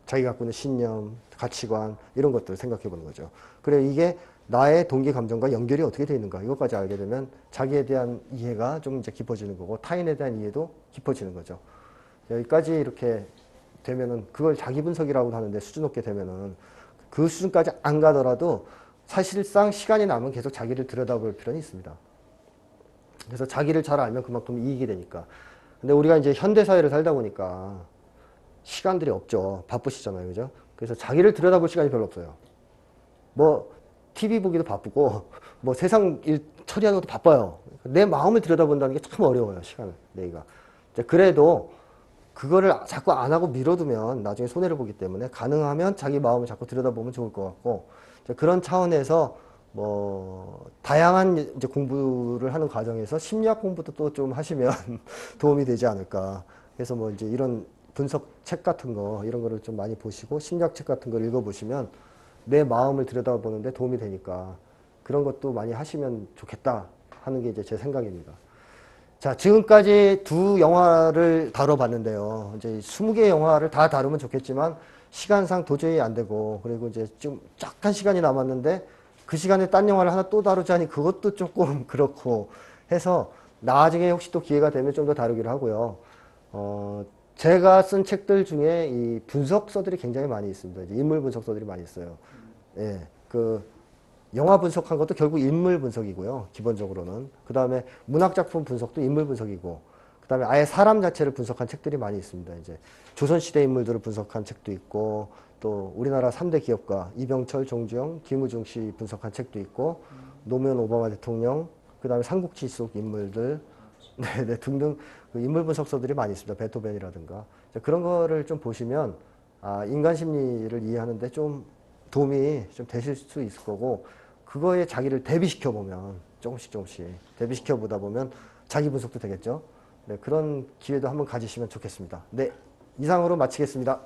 자기가 갖고 있는 신념, 가치관 이런 것들을 생각해 보는 거죠. 그래, 이게 나의 동기 감정과 연결이 어떻게 되어 있는가, 이것까지 알게 되면 자기에 대한 이해가 좀 이제 깊어지는 거고, 타인에 대한 이해도 깊어지는 거죠. 여기까지 이렇게 되면은, 그걸 자기 분석이라고 하는데 수준 높게 되면은 그 수준까지 안 가더라도 사실상 시간이 남으면 계속 자기를 들여다볼 필요는 있습니다. 그래서 자기를 잘 알면 그만큼 이익이 되니까. 근데 우리가 이제 현대 사회를 살다 보니까 시간들이 없죠. 바쁘시잖아요. 그죠? 그래서 자기를 들여다볼 시간이 별로 없어요. 뭐 TV 보기도 바쁘고 뭐 세상 일 처리하는 것도 바빠요. 내 마음을 들여다본다는 게 참 어려워요. 시간을 내기가. 그래도 그거를 자꾸 안 하고 미뤄두면 나중에 손해를 보기 때문에, 가능하면 자기 마음을 자꾸 들여다보면 좋을 것 같고, 그런 차원에서 뭐 다양한 이제 공부를 하는 과정에서 심리학 공부도 또 좀 하시면 도움이 되지 않을까. 그래서 뭐 이제 이런 분석 책 같은 거, 이런 거를 좀 많이 보시고 심리학 책 같은 걸 읽어보시면 내 마음을 들여다보는데 도움이 되니까 그런 것도 많이 하시면 좋겠다 하는 게 이제 제 생각입니다. 자, 지금까지 두 영화를 다뤄봤는데요. 이제 20개의 영화를 다 다루면 좋겠지만 시간상 도저히 안 되고, 그리고 이제 좀 약간 시간이 남았는데 그 시간에 딴 영화를 하나 또 다루자니 그것도 조금 그렇고 해서, 나중에 혹시 또 기회가 되면 좀 더 다루기로 하고요. 제가 쓴 책들 중에 이 분석서들이 굉장히 많이 있습니다. 이제 인물 분석서들이 많이 있어요. 예, 영화 분석한 것도 결국 인물 분석이고요. 기본적으로는. 그 다음에 문학작품 분석도 인물 분석이고, 그 다음에 아예 사람 자체를 분석한 책들이 많이 있습니다. 이제 조선시대 인물들을 분석한 책도 있고, 또 우리나라 3대 기업가 이병철, 정주영, 김우중 씨 분석한 책도 있고, 노무현 오바마 대통령, 그 다음에 삼국지 속 인물들, 네, 등등 그 인물 분석서들이 많이 있습니다. 베토벤이라든가. 그런 거를 좀 보시면, 아, 인간 심리를 이해하는데 좀 도움이 좀 되실 수 있을 거고, 그거에 자기를 대비시켜 보면, 조금씩 대비시켜 보다 보면 자기 분석도 되겠죠. 네, 그런 기회도 한번 가지시면 좋겠습니다. 네, 이상으로 마치겠습니다.